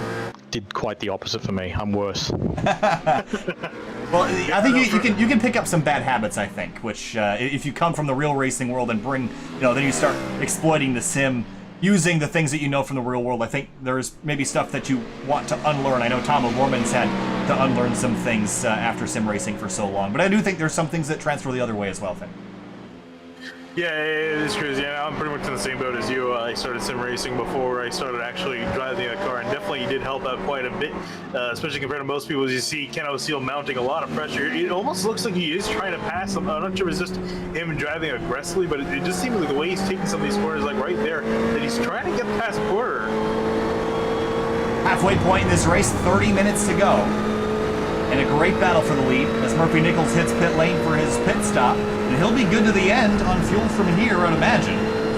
did quite the opposite for me. I'm worse. Well, I think you can pick up some bad habits, I think, which if you come from the real racing world and bring, you know, then you start exploiting the sim using the things that you know from the real world. I think there's maybe stuff that you want to unlearn. I know Tom O'Gorman's had to unlearn some things after sim racing for so long, but I do think there's some things that transfer the other way as well, Finn. Yeah, it is crazy. Yeah, I'm pretty much in the same boat as you. I started sim racing before I started actually driving a car, and definitely did help out quite a bit, especially compared to most people. As you see Ken O'Seal mounting a lot of pressure. It almost looks like he is trying to pass him. I'm not sure if it's just him driving aggressively, but it just seems like the way he's taking some of these corners, like right there, that he's trying to get past Porter. Halfway point in this race, 30 minutes to go. And a great battle for the lead as Murphy Nichols hits pit lane for his pit stop. And he'll be good to the end on fuel from here, I'd imagine.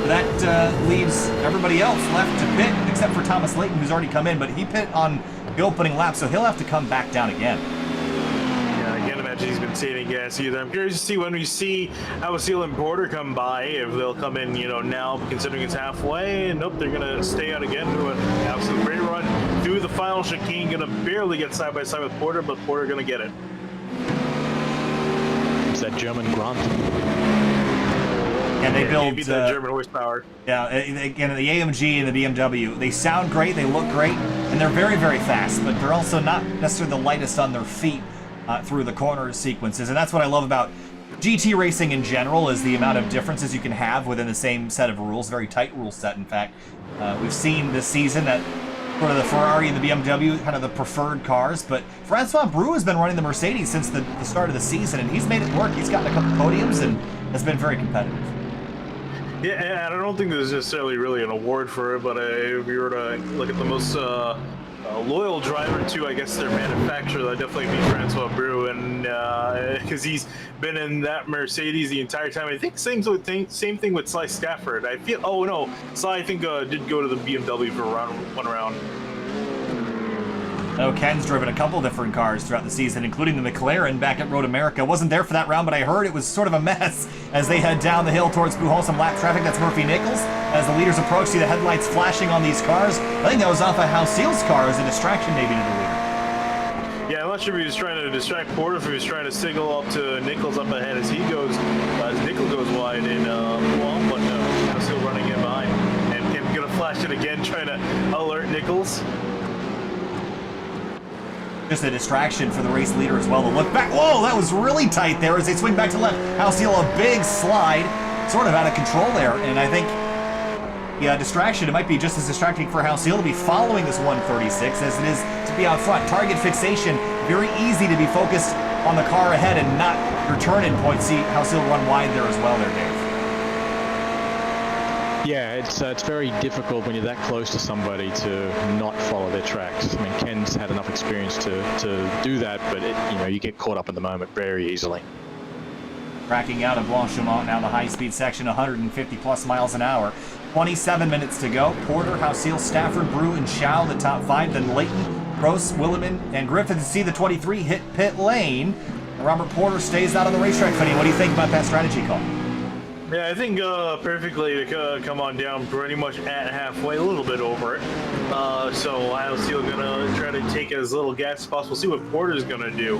That leaves everybody else left to pit, except for Thomas Layton, who's already come in. But he pit on the opening lap, so he'll have to come back down again. Yeah, I can't imagine he's been saving gas either. I'm curious to see when we see O'Seal and Porter come by, if they'll come in, you know, now, considering it's halfway. Nope, they're going to stay out again, do an absolute great run through the final chicane. Going to barely get side by side with Porter, but Porter going to get it. It's that German grunt. And they build that German horsepower. Yeah, again, the AMG and the BMW, they sound great, they look great, and they're very, very fast, but they're also not necessarily the lightest on their feet through the corner sequences. And that's what I love about GT racing in general, is the amount of differences you can have within the same set of rules, very tight rule set, in fact. We've seen this season that sort of the Ferrari and the BMW, kind of the preferred cars, but Francois Brou has been running the Mercedes since the start of the season, and he's made it work. He's gotten a couple podiums and has been very competitive. Yeah, and I don't think there's necessarily really an award for it, but if we were to look at the most loyal driver to, I guess, their manufacturer, that'd definitely be Francois Brou, and because he's been in that Mercedes the entire time. I think same thing with Sly Stafford. I feel, oh no, Sly I think did go to the BMW for one round. I know Ken's driven a couple different cars throughout the season, including the McLaren back at Road America. Wasn't there for that round, but I heard it was sort of a mess as they head down the hill towards Buholsom lap traffic. That's Murphy Nichols. As the leaders approach, see the headlights flashing on these cars. I think that was off of O'Seal's car as a distraction maybe to the leader. Yeah, I'm not sure if he was trying to distract Porter, if he was trying to signal up to Nichols up ahead as he goes, as Nichols goes wide in long, but O'Seal running in behind. And Ken's gonna flash it again, trying to alert Nichols. Just a distraction for the race leader as well to look back. Whoa, that was really tight there as they swing back to left. O'Seal, a big slide, sort of out of control there. And I think, yeah, distraction, it might be just as distracting for O'Seal to be following this 136 as it is to be out front. Target fixation, very easy to be focused on the car ahead and not your turn-in point. See O'Seal run wide there as well there, Dave. Yeah, it's very difficult when you're that close to somebody to not follow their tracks. I mean, Ken's had enough experience to do that, but you get caught up in the moment very easily. Cracking out of Blanchimont now the high-speed section, 150 plus miles an hour. 27 minutes to go. Porter, O'Seal, Stafford, Brou, and Shaw the top five. Then Layton, Gross, Williman, and Griffith see the 23 hit pit lane. And Robert Porter stays out on the racetrack. Finny, what do you think about that strategy call? Yeah, I think perfectly to come on down pretty much at halfway, a little bit over it. So O'Seal gonna try to take as little gas as possible. See what Porter's gonna do.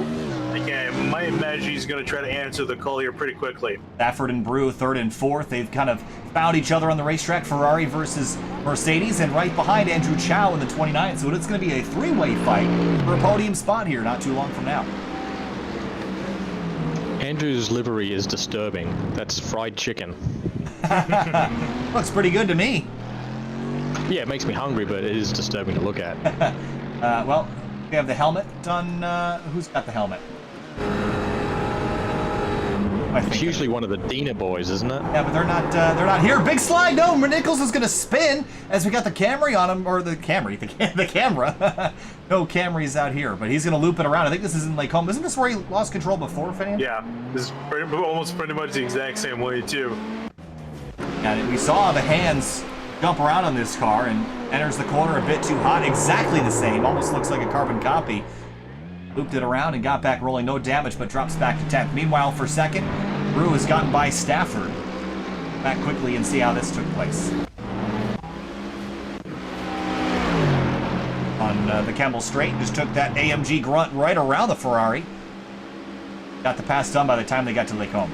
I might imagine he's going to try to answer the call here pretty quickly. Stafford and Brew, third and fourth. They've kind of found each other on the racetrack, Ferrari versus Mercedes, and right behind Andrew Chow in the 29. So it's going to be a three-way fight for a podium spot here not too long from now. Andrew's livery is disturbing. That's fried chicken. Looks pretty good to me. Yeah, it makes me hungry, but it is disturbing to look at. Well, we have the helmet on. Who's got the helmet? It's usually one of the Dina boys, isn't it? Yeah, but they're not. They're not here. Big slide. No, Nichols is going to spin as we got the Camry on him, or the Camry, the camera. No Camrys out here, but he's going to loop it around. I think this is in Lake Home. Isn't this where he lost control before, Finian? Yeah, this is almost pretty much the exact same way too. And we saw the hands jump around on this car and enters the corner a bit too hot. Exactly the same. Almost looks like a carbon copy. Looped it around and got back rolling. No damage, but drops back to 10th. Meanwhile, for second, Brew has gotten by Stafford. Back quickly and see how this took place. On the Campbell Straight, just took that AMG grunt right around the Ferrari. Got the pass done by the time they got to Lake Home.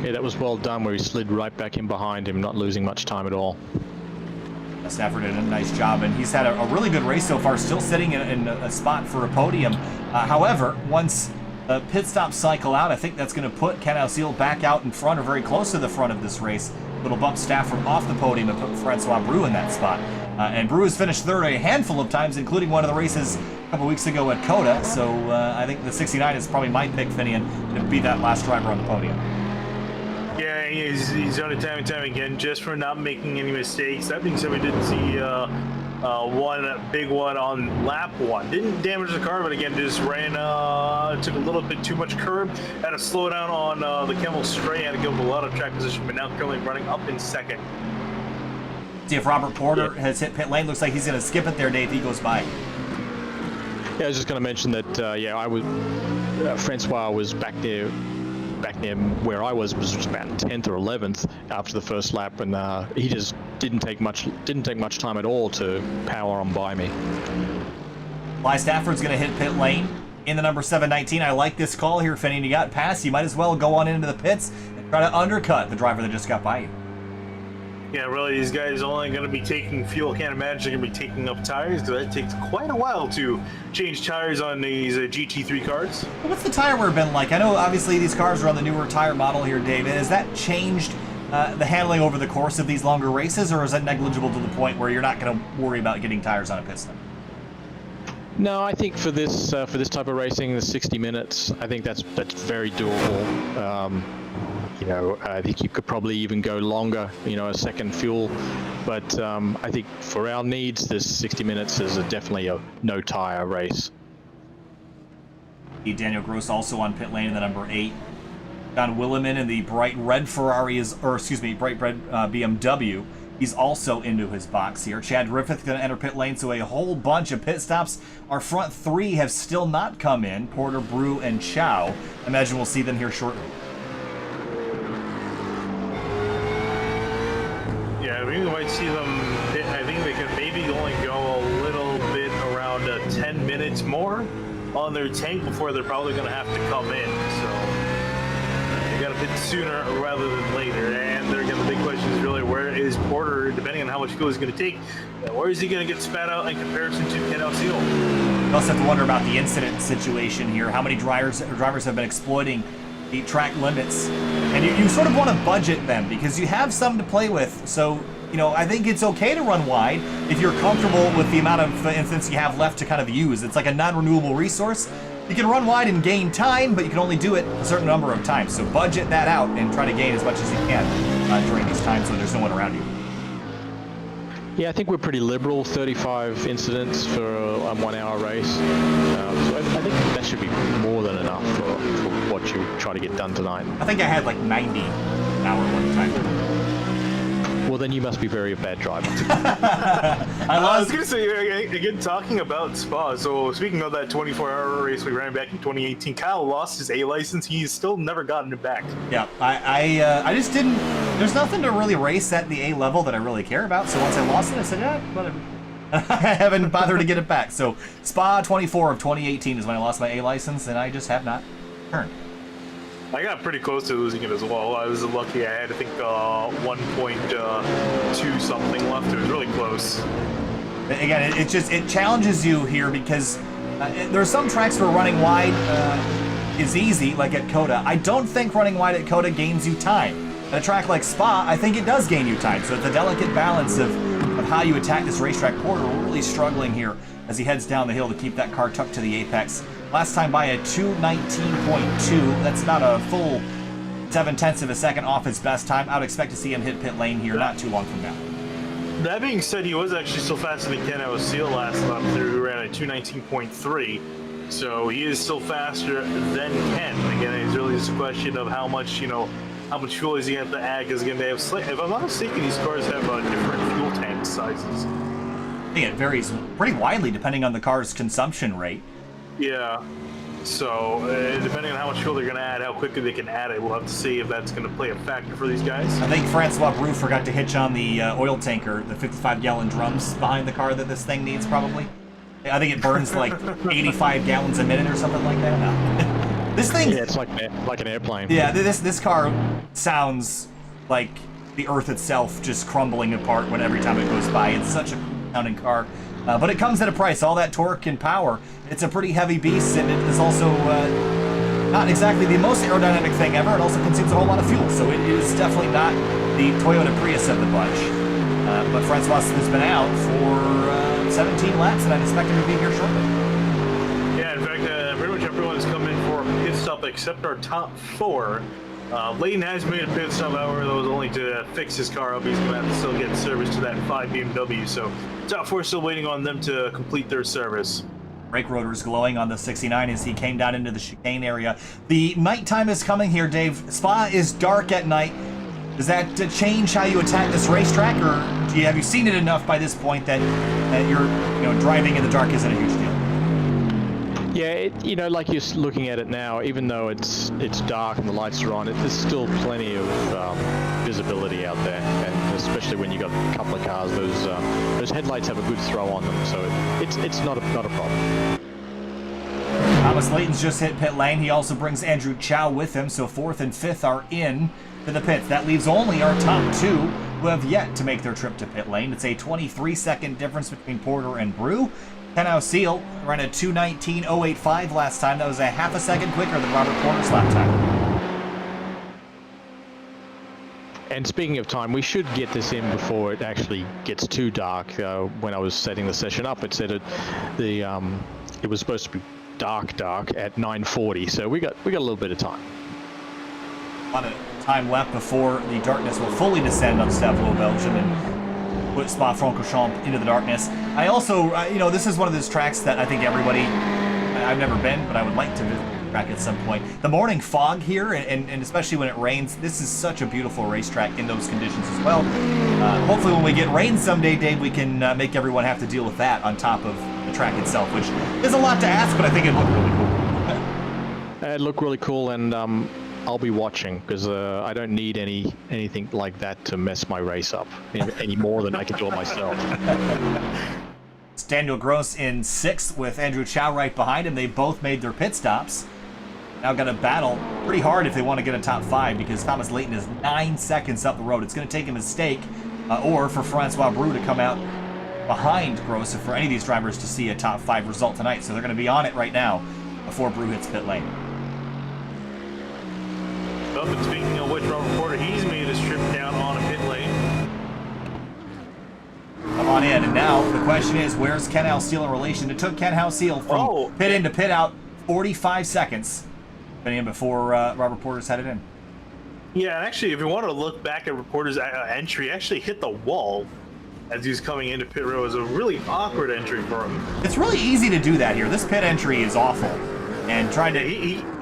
Yeah, that was well done where he slid right back in behind him, not losing much time at all. Stafford did a nice job, and he's had a really good race so far, still sitting in a spot for a podium. However, once the pit stop cycle out, I think that's going to put Ken Alcil back out in front or very close to the front of this race. It'll bump Stafford off the podium and put Francois Brew in that spot. And Brew has finished third a handful of times, including one of the races a couple weeks ago at COTA, so I think the 69 is probably my pick, Finian, to be that last driver on the podium. Yeah, he's done it time and time again, just for not making any mistakes. That being said, we did see one big one on lap one. Didn't damage the car, but again, just ran, took a little bit too much curb. Had to slow down on the Campbell Straight, had to give up a lot of track position, but now currently running up in second. See if Robert Porter has hit pit lane. Looks like he's going to skip it there, Dave. He goes by. Yeah, I was just going to mention that, yeah, I was, Francois was back near where I was about 10th or 11th after the first lap, and he just didn't take much time at all to power on by me. Bly Stafford's going to hit pit lane in the number 719. I like this call here, Finney. You got past. You might as well go on into the pits and try to undercut the driver that just got by you. Yeah, really, these guys are only going to be taking fuel. I can't imagine they're going to be taking up tires, because that takes quite a while to change tires on these GT3 cars. What's the tire wear been like? I know, obviously, these cars are on the newer tire model here, David. Has that changed the handling over the course of these longer races, or is that negligible to the point where you're not going to worry about getting tires on a pit stop? No, I think for this type of racing, the 60 minutes, I think that's very doable. You know, I think you could probably even go longer, you know, a second fuel. But I think for our needs, this 60 minutes is definitely a no-tire race. Daniel Gross also on pit lane in the number 8. John Williman in the bright red bright red BMW. He's also into his box here. Chad Griffith going to enter pit lane, so a whole bunch of pit stops. Our front three have still not come in. Porter, Brew, and Chow. Imagine we'll see them here shortly. Yeah, we might see them. I think they could maybe only go a little bit around 10 minutes more on their tank before they're probably going to have to come in. So they got a bit sooner rather than later. And the big question is really, where is Porter, depending on how much fuel he's going to take, where is he going to get spat out in comparison to Ken Alcil? You also have to wonder about the incident situation here. How many drivers have been exploiting the track limits? And you sort of want to budget them because you have some to play with. So, you know, I think it's okay to run wide if you're comfortable with the amount of instance you have left to kind of use. It's like a non-renewable resource. You can run wide and gain time, but you can only do it a certain number of times. So budget that out and try to gain as much as you can during these times when there's no one around you. Yeah, I think we're pretty liberal, 35 incidents for a 1 hour race. So I think that should be more than enough for what you try to get done tonight. I think I had like 90 an hour one time. Well, then you must be very a bad driver. I was going to say, again, talking about Spa, so speaking of that 24-hour race we ran back in 2018, Kyle lost his A license. He's still never gotten it back. Yeah, I just didn't, there's nothing to really race at the A level that I really care about, so once I lost it, I said, yeah, whatever. I haven't bothered to get it back. So Spa 24 of 2018 is when I lost my A license, and I just have not returned. I got pretty close to losing it as well. I was lucky. I had, I think, 1.2 something left. It was really close. Again, it challenges you here because there are some tracks where running wide is easy, like at COTA. I don't think running wide at COTA gains you time. At a track like Spa, I think it does gain you time. So it's a delicate balance of how you attack this racetrack. Porter really struggling here as he heads down the hill to keep that car tucked to the apex. Last time by a 2:19.2. That's not a full 0.7 of a second off his best time. I would expect to see him hit pit lane here not too long from now. That being said, he was actually still faster than Ken O'Seal last lap through. He ran a 2:19.3. So he is still faster than Ken. Again, it's really just a question of how much fuel is he going to have to add. Because again, they have, if I'm not mistaken, these cars have different fuel tank sizes. I think it varies pretty widely depending on the car's consumption rate. Yeah. So, depending on how much fuel they're going to add, how quickly they can add it, we'll have to see if that's going to play a factor for these guys. I think Francois Brou forgot to hitch on the oil tanker, the 55-gallon drums behind the car that this thing needs, probably. I think it burns like 85 gallons a minute or something like that. No. This thing... Yeah, it's like an airplane. Yeah, this car sounds like the Earth itself just crumbling apart when every time it goes by. It's such a cool-sounding car. But it comes at a price. All that torque and power. It's a pretty heavy beast, and it is also not exactly the most aerodynamic thing ever. It also consumes a whole lot of fuel, so it is definitely not the Toyota Prius of the bunch. But Francois has been out for 17 laps, and I'd expect him to be here shortly. Yeah, in fact, pretty much everyone has come in for a pit stop except our top four. Layton has made a pit stop, however, that was only to fix his car up. He's going to have to still get service to that 5 BMW, so top four still waiting on them to complete their service. Brake rotors glowing on the 69 as he came down into the chicane area. The nighttime is coming here, Dave. Spa is dark at night. Does that change how you attack this racetrack, or have you seen it enough by this point that you're driving in the dark isn't a huge deal? Yeah, like you're looking at it now, even though it's dark and the lights are on, there's still plenty of visibility out there, and especially when you got a couple of cars, those headlights have a good throw on them, so it's not a problem. Thomas Layton's just hit pit lane. He also brings Andrew Chow with him, so 4th and 5th are in to the pits. That leaves only our top two who have yet to make their trip to pit lane. It's a 23-second difference between Porter and Brou. Ken O'Seal ran a 2:19.085 last time. That was a half a second quicker than Robert Porter's lap time. And speaking of time, we should get this in before it actually gets too dark. When I was setting the session up, it said it was supposed to be dark at 9:40, so we got a little bit of time. A lot of time left before the darkness will fully descend on Stavelot, Belgium, and put Spa-Francorchamps into the darkness. I also, this is one of those tracks that I think everybody, I've never been, but I would like to visit the track at some point. The morning fog here, and especially when it rains, this is such a beautiful racetrack in those conditions as well. Hopefully when we get rain someday, Dave, we can make everyone have to deal with that on top of the track itself, which is a lot to ask, but I think it looked really cool. It looked really cool, and I'll be watching because I don't need anything like that to mess my race up any more than I can do it myself. It's Daniel Gross in 6th with Andrew Chow right behind him. They both made their pit stops. Now got to battle pretty hard if they want to get a top 5 because Thomas Layton is 9 seconds up the road. It's going to take a mistake or for Francois Brou to come out behind Gross, or for any of these drivers to see a top 5 result tonight. So they're going to be on it right now before Brou hits pit lane. Well, but speaking of which, Robert Porter, he's made his trip down on a pit lane. Come on in, and now the question is, where's Ken O'Seal in relation? It took Ken O'Seal from pit in to pit out 45 seconds before Robert Porter's headed in. Yeah, and actually, if you wanted to look back at Porter's entry, he actually hit the wall as he was coming into pit row. It was a really awkward entry for him. It's really easy to do that here. This pit entry is awful. And trying to...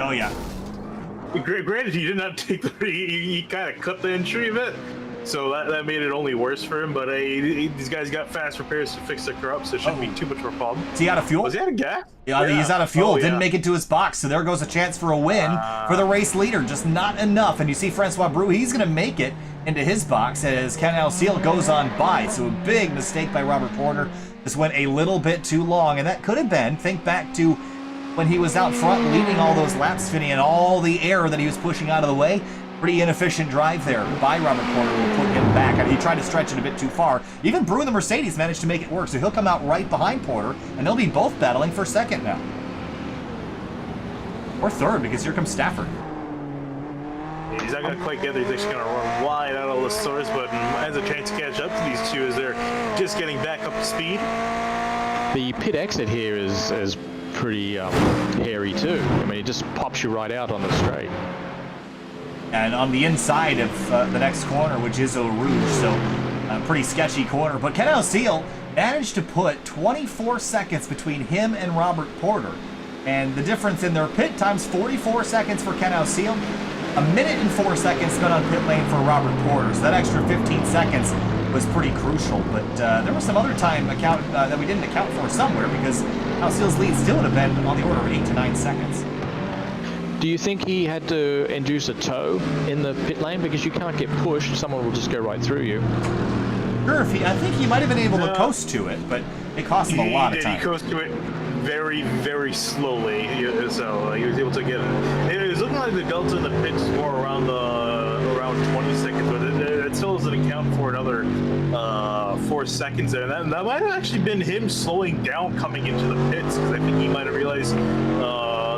oh, yeah. Granted, he did not take the... He kind of cut the entry a bit, so that made it only worse for him. But these guys got fast repairs to fix their car up, so it shouldn't be too much of a problem. Is he out of fuel? Was he out of gas? Yeah, he's out of fuel. Didn't make it to his box, so there goes a chance for a win for the race leader. Just not enough. And you see Francois Brou, he's going to make it into his box as Ken O'Seal goes on by. So a big mistake by Robert Porter. just went a little bit too long, and that could have been, think back to when he was out front leading all those laps, Finney, and all the air that he was pushing out of the way. Pretty inefficient drive there by Robert Porter will put him back. I mean, he tried to stretch it a bit too far. Even Brew and the Mercedes managed to make it work, so he'll come out right behind Porter, and they'll be both battling for second now. Or third, because here comes Stafford. Yeah, he's not going to quite get there. He's actually going to run wide out of Lasource, but has a chance to catch up to these two as they're just getting back up to speed. The pit exit here is pretty hairy too. I mean, it just pops you right out on the straight. And on the inside of the next corner, which is Eau Rouge, so a pretty sketchy corner. But Ken Alseal managed to put 24 seconds between him and Robert Porter. And the difference in their pit times, 44 seconds for Ken Alseal, a minute and 4 seconds spent on pit lane for Robert Porter. So that extra 15 seconds was pretty crucial. But there was some other time that we didn't account for somewhere, because Alseal's lead still would have been on the order of 8 to 9 seconds. Do you think he had to induce a tow in the pit lane? Because you can't get pushed, someone will just go right through you. Sure, I think he might have been able to coast to it, but it cost him a lot of time. He coasted to it very, very slowly, so he was able to get it. It was looking like the delta in the pits was more around 20 seconds, but it still doesn't account for another 4 seconds there. And that might have actually been him slowing down coming into the pits, because I think he might have realized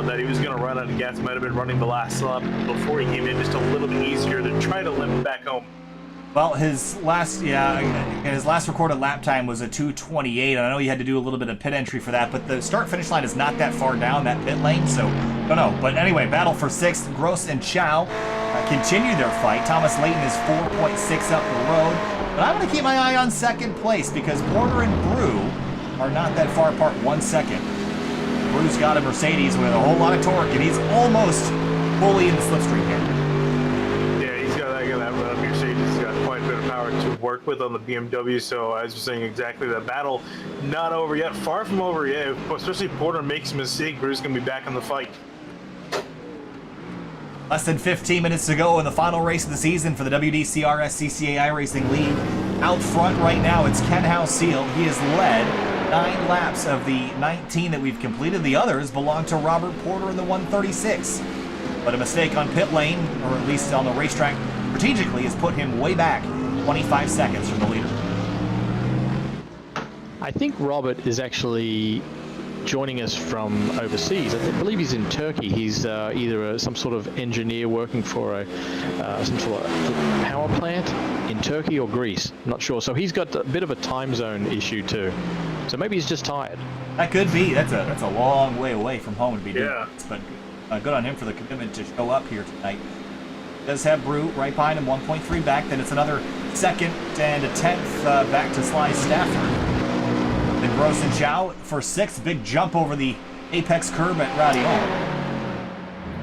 that he was going to run out of gas. Might have been running the last lap before he came in, just a little bit easier to try to limp back home. Well, his last recorded lap time was a 2:28, and I know he had to do a little bit of pit entry for that, but the start-finish line is not that far down that pit lane, so don't know. But anyway, battle for sixth. Gross and Chow continue their fight. Thomas Layton is 4.6 up the road, but I'm going to keep my eye on second place because Porter and Brew are not that far apart, 1 second. Brew's got a Mercedes with a whole lot of torque, and he's almost fully in the slipstream here. To work with on the BMW, so as you're saying, exactly, that battle not over yet, far from over yet. Especially if Porter makes a mistake, Bruce gonna be back in the fight. Less than 15 minutes to go in the final race of the season for the WDCR SCCA iRacing League. Out front right now, it's Ken Alseal. He has led 9 laps of the 19 that we've completed. The others belong to Robert Porter in the 136. But a mistake on pit lane, or at least on the racetrack, strategically has put him way back 25 seconds from the leader. I think Robert is actually joining us from overseas. I believe he's in Turkey. He's either some sort of engineer working for some sort of power plant in Turkey or Greece. I'm not sure. So he's got a bit of a time zone issue too. So maybe he's just tired. That could be. That's a long way away from home to be doing this, but good on him for the commitment to show up here tonight. Does have Brew right behind him, 1.3 back. Then it's another second and a 10th back to Sly Stafford. Then Gross and Chow for 6th. Big jump over the apex curb at Radion.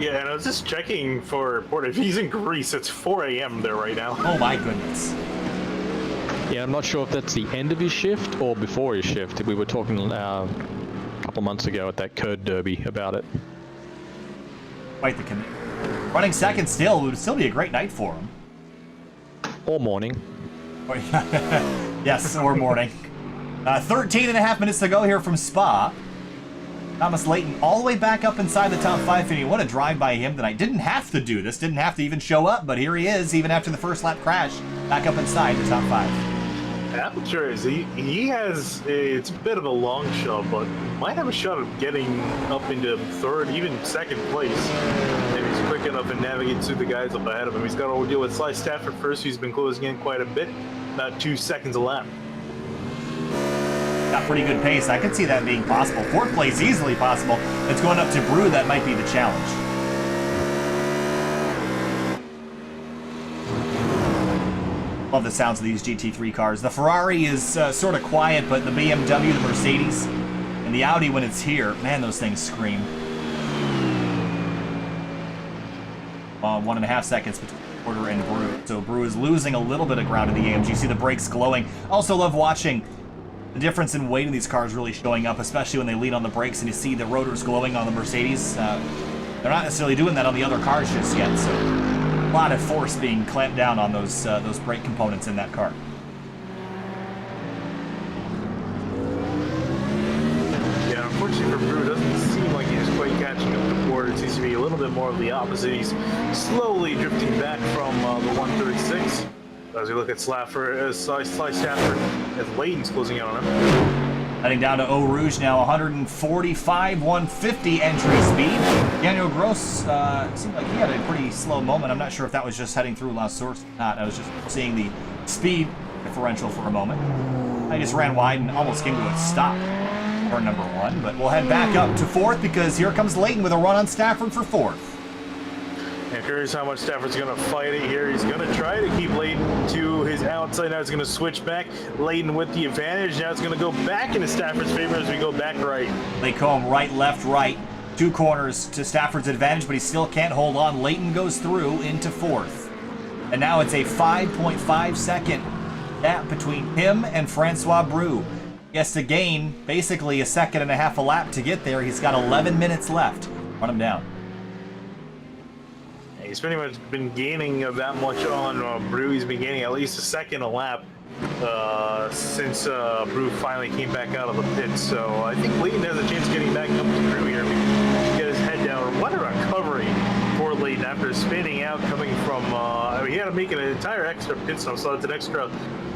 Yeah, and I was just checking for Porter. If he's in Greece, it's 4 a.m. there right now. Oh my goodness. Yeah, I'm not sure if that's the end of his shift or before his shift. We were talking a couple months ago at that Curd Derby about it. Quite the commit. Running second still, it would still be a great night for him. Or morning. Yes, or morning. 13 and a half minutes to go here from Spa. Thomas Layton all the way back up inside the top 5. And what a drive by him tonight. Didn't have to do this, didn't have to even show up, but here he is, even after the first lap crash, back up inside the top 5. Aperture is he has it's a bit of a long shot, but might have a shot of getting up into third, even second place. And he's quick enough and navigate through the guys up ahead of him. He's got to deal with Sly Stafford first, who's been closing in quite a bit, about 2 seconds a lap. Got pretty good pace. I could see that being possible. 4th place easily possible. It's going up to Brew. That might be the challenge. Love the sounds of these GT3 cars. The Ferrari is sort of quiet, but the BMW, the Mercedes, and the Audi when it's here, man, those things scream. 1.5 seconds between Porter and Brew. So Brew is losing a little bit of ground in the AMG. You see the brakes glowing. Also love watching the difference in weight in these cars really showing up, especially when they lean on the brakes and you see the rotors glowing on the Mercedes. They're not necessarily doing that on the other cars just yet, so a lot of force being clamped down on those brake components in that car. Brew doesn't seem like he's quite catching up to Ford. It seems to be a little bit more of the opposite. He's slowly drifting back from the 136. As we look at Stafford, as Leighton's closing out on him. Heading down to Eau Rouge now, 145, 150 entry speed. Daniel Gross seemed like he had a pretty slow moment. I'm not sure if that was just heading through La Source or not. I was just seeing the speed differential for a moment. I just ran wide and almost came to a stop for number 1. But we'll head back up to 4th because here comes Leighton with a run on Stafford for 4th. And curious how much Stafford's going to fight it here. He's going to try to keep Leighton to his outside. Now he's going to switch back. Leighton with the advantage. Now it's going to go back into Stafford's favor as we go back right. Lacombe right, left, right. 2 corners to Stafford's advantage, but he still can't hold on. Leighton goes through into 4th. And now it's a 5.5 second gap between him and Francois Brou. He has to gain basically a second and a half a lap to get there. He's got 11 minutes left. Run him down. He's pretty much been gaining that much on Brou. He's been gaining at least a second a lap since Brou finally came back out of the pits. So I think Leighton has a chance of getting back up to Brou here. Get his head down. What a recovery for Leighton after spinning out, coming from. He had to make an entire extra pit stop, so it's an extra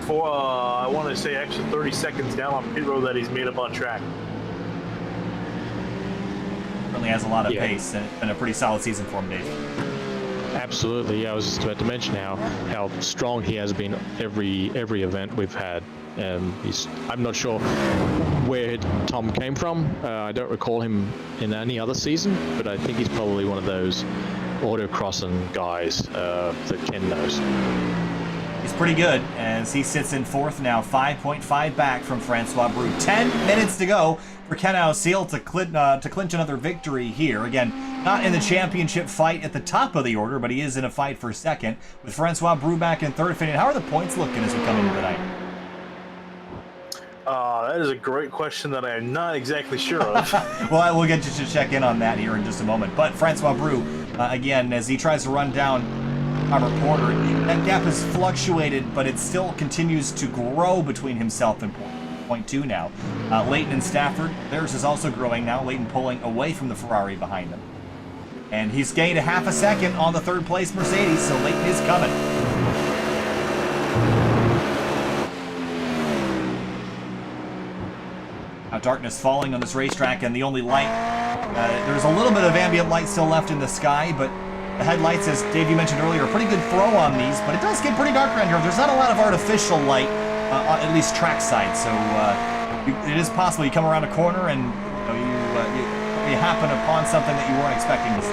I want to say extra 30 seconds down on pit road that he's made up on track. Certainly has a lot of pace, and it's been a pretty solid season for him, Dave. Absolutely. I was just about to mention how strong he has been every event we've had. I'm not sure where Tom came from. I don't recall him in any other season, but I think he's probably one of those autocrossing guys that Ken knows. He's pretty good as he sits in 4th now, 5.5 back from Francois Brou. 10 minutes to go for Ken Ausil to clinch another victory here. Again, not in the championship fight at the top of the order, but he is in a fight for 2nd with Francois Brou back in 3rd. How are the points looking as we come into the night? That is a great question that I am not exactly sure of. Well, we'll get you to check in on that here in just a moment. But Francois Brou, again, as he tries to run down Robert Porter, that gap has fluctuated, but it still continues to grow between himself and point 2 now. Leighton and Stafford, theirs is also growing now. Leighton pulling away from the Ferrari behind him. And he's gained a half a second on the 3rd place Mercedes, so Leighton is coming. Now darkness falling on this racetrack, and the only light, there's a little bit of ambient light still left in the sky, but the headlights, as Dave, you mentioned earlier, a pretty good throw on these, but it does get pretty dark around here. There's not a lot of artificial light, at least trackside, so it is possible you come around a corner and you happen upon something that you weren't expecting to see.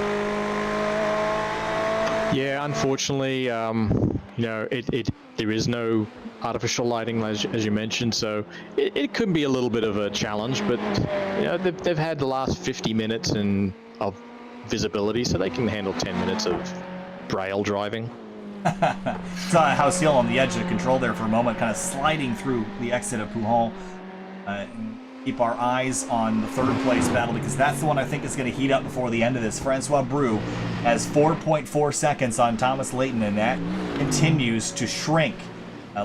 Yeah, unfortunately, there is no artificial lighting, as you mentioned, so it could be a little bit of a challenge, but they've had the last 50 minutes of visibility, so they can handle 10 minutes of braille driving. Saw Ausil on the edge of control there for a moment, kind of sliding through the exit of Pouhon. Keep our eyes on the 3rd place battle, because that's the one I think is going to heat up before the end of this. Francois Brou has 4.4 seconds on Thomas Leighton, and that continues to shrink.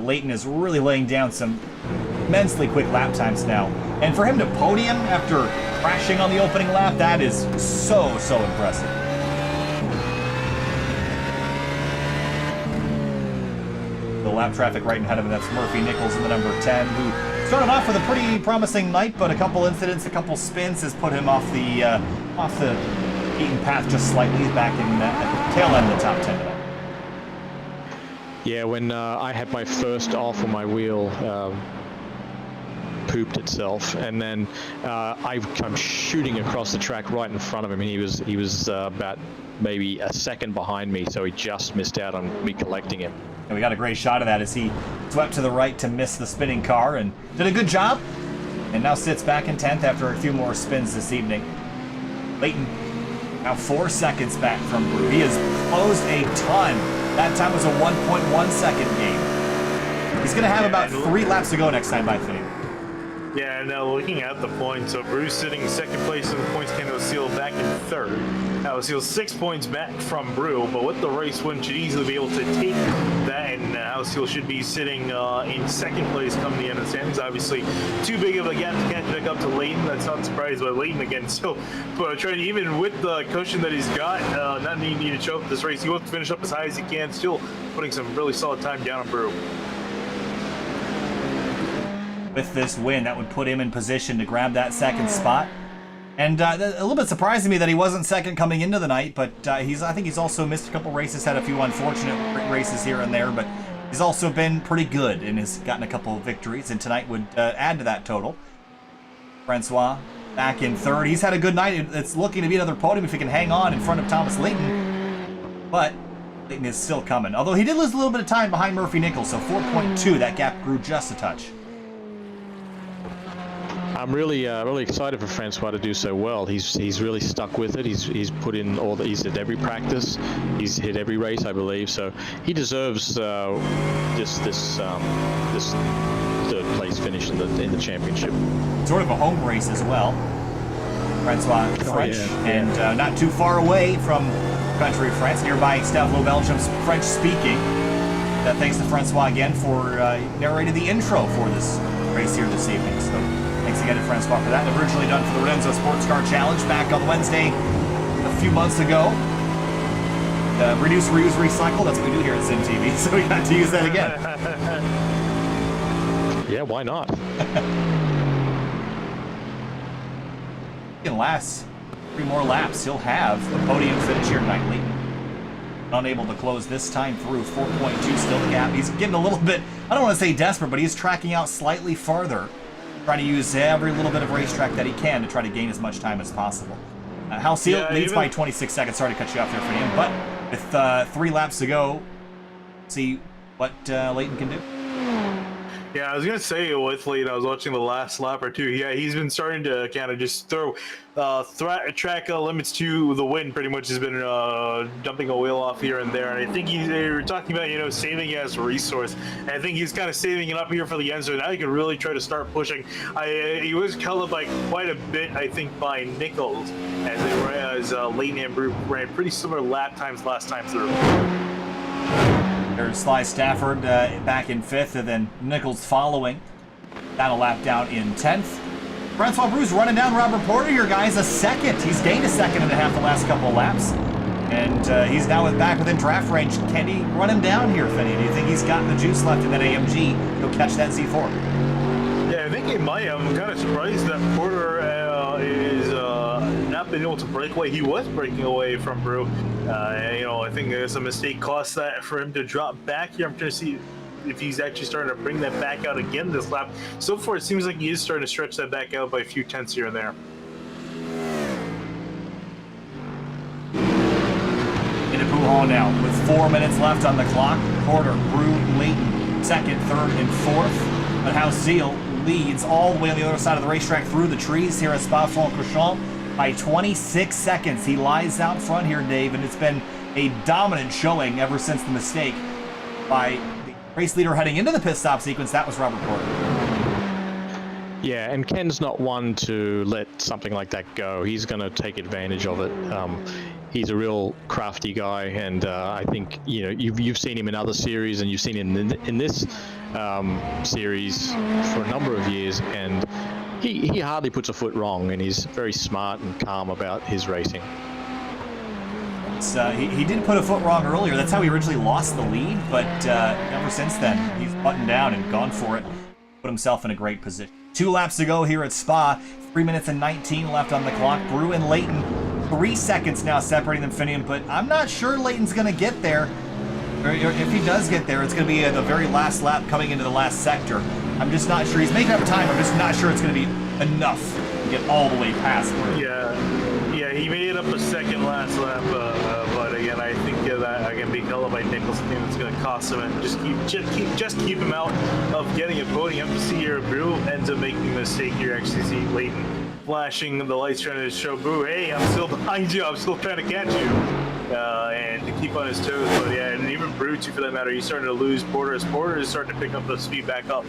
Leighton is really laying down some immensely quick lap times now. And for him to podium after crashing on the opening lap, that is so impressive. The lap traffic right ahead of him, that's Murphy Nichols in the number 10, who started off with a pretty promising night, but a couple incidents, a couple spins has put him off the beaten path just slightly. He's back in at the tail end of the top 10 tonight. Yeah, when I had my first off on my wheel, pooped itself, and then I'm shooting across the track right in front of him, and he was about maybe a second behind me, so he just missed out on me collecting him. And we got a great shot of that as he swept to the right to miss the spinning car and did a good job, and now sits back in 10th after a few more spins this evening. Leighton now 4 seconds back from Brou. He has closed a ton. That time was a 1.1 second gain. He's going to have about 3 laps to go next time by Finny. Yeah, now looking at the points, so Bruce sitting second place in the points, Ken O'Seal back in third. Now O'Seal 6 points back from Brew, but with the race win, should easily be able to take that, and O'Seal should be sitting in second place come the end of the standings. Obviously, too big of a gap to catch back up to Leighton. That's not surprised by Leighton again. Still, but trying even with the cushion that he's got, not needing to show up this race, he wants to finish up as high as he can. Still putting some really solid time down on Brew. With this win, that would put him in position to grab that second spot. And a little bit surprising me that he wasn't second coming into the night, but I think he's also missed a couple races, had a few unfortunate races here and there, but he's also been pretty good and has gotten a couple of victories, and tonight would add to that total. Francois back in third. He's had a good night. It's looking to be another podium if he can hang on in front of Thomas Leighton, but Leighton is still coming. Although he did lose a little bit of time behind Murphy Nichols, so 4.2, that gap grew just a touch. I'm really excited for Francois to do so well. He's really stuck with it. He's put in he's hit every practice. He's hit every race, I believe. So he deserves this third place finish in the championship. Sort of a home race as well. Francois French, and not too far away from country of France, nearby Stavlo, Belgium's French speaking. Thanks to Francois again for narrating the intro for this race here this evening. So thanks again to Francois for that. Originally done for the Lorenzo Sports Car Challenge back on Wednesday a few months ago. Reduce, reuse, recycle, that's what we do here at SimTV, so we got to use that again. Yeah, why not? In last 3 more laps, he'll have the podium finish here tonight. Leighton unable to close this time through. 4.2 still the gap. He's getting a little bit, I don't want to say desperate, but he's tracking out slightly farther, trying to use every little bit of racetrack that he can to try to gain as much time as possible. Halcyon leads by 26 seconds. Sorry to cut you off there for him, but with 3 laps to go, see what Leighton can do. Yeah, I was going to say with Leighton, I was watching the last lap or two. Yeah, he's been starting to kind of just throw track limits to the wind. Pretty much has been dumping a wheel off here and there. And I think they were talking about, saving it as a resource. And I think he's kind of saving it up here for the end. So now he can really try to start pushing. He was colored by quite a bit, I think, by Nichols. As Leighton and Brew ran pretty similar lap times last time through. There's Sly Stafford back in 5th, and then Nichols following. Down a lap down in 10th. Francois Brew's running down Robert Porter here, guys, a second. He's gained a second and a half the last couple of laps. And he's now back within draft range. Can he run him down here, Finney? Do you think he's got the juice left in that AMG? He'll catch that Z4. Yeah, I think he might. I'm kind of surprised that Porter is not been able to break away. He was breaking away from Brew. I think there's a mistake cost that for him to drop back here. I'm trying to see if he's actually starting to bring that back out again this lap. So far, it seems like he is starting to stretch that back out by a few tenths here and there. Into Pooh now with 4 minutes left on the clock. Porter, Brew, Leighton, 2nd, 3rd, and 4th. But Halcyon leads all the way on the other side of the racetrack through the trees here at Spa-Francorchamps by 26 seconds. He lies out front here, Dave, and it's been a dominant showing ever since the mistake by the race leader heading into the pit stop sequence. That was Robert Porter. Yeah, and Ken's not one to let something like that go. He's going to take advantage of it. He's a real crafty guy, and I think you've seen him in other series, and you've seen him in this series for a number of years, and he hardly puts a foot wrong, and he's very smart and calm about his racing. He did put a foot wrong earlier. That's how he originally lost the lead, but ever since then, he's buttoned down and gone for it. Put himself in a great position. 2 laps to go here at Spa. 3 minutes and 19 left on the clock. Brew and Leighton, 3 seconds now separating them, Finian, but I'm not sure Leighton's going to get there. Or if he does get there, it's going to be the very last lap coming into the last sector. I'm just not sure. He's making up time. I'm just not sure it's going to be enough to get all the way past Brew. Yeah, he made up a second last lap, but again, I think that again being held up by Nichols, I think that's going to cost him, and just keep him out of getting a podium. You see here, Brew ends up making a mistake here. Actually, see Leighton flashing the lights, trying to show Brew, hey, I'm still behind you. I'm still trying to catch you, and to keep on his toes. But yeah, and even Brew too, for that matter, he's starting to lose Porter as Porter is starting to pick up the speed back up.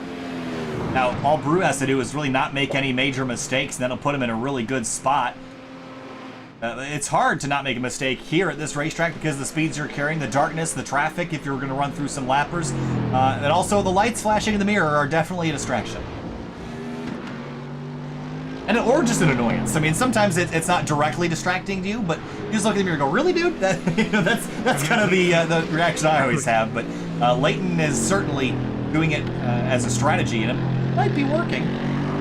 Now, all Brew has to do is really not make any major mistakes, and that'll put him in a really good spot. It's hard to not make a mistake here at this racetrack because of the speeds you're carrying, the darkness, the traffic, if you're going to run through some lappers. And also, the lights flashing in the mirror are definitely a distraction. And or just an annoyance. I mean, sometimes it's not directly distracting to you, but you just look at the mirror and go, "Really, dude?" That's kind of the reaction I always have. But Leighton is certainly doing it as a strategy, and it might be working.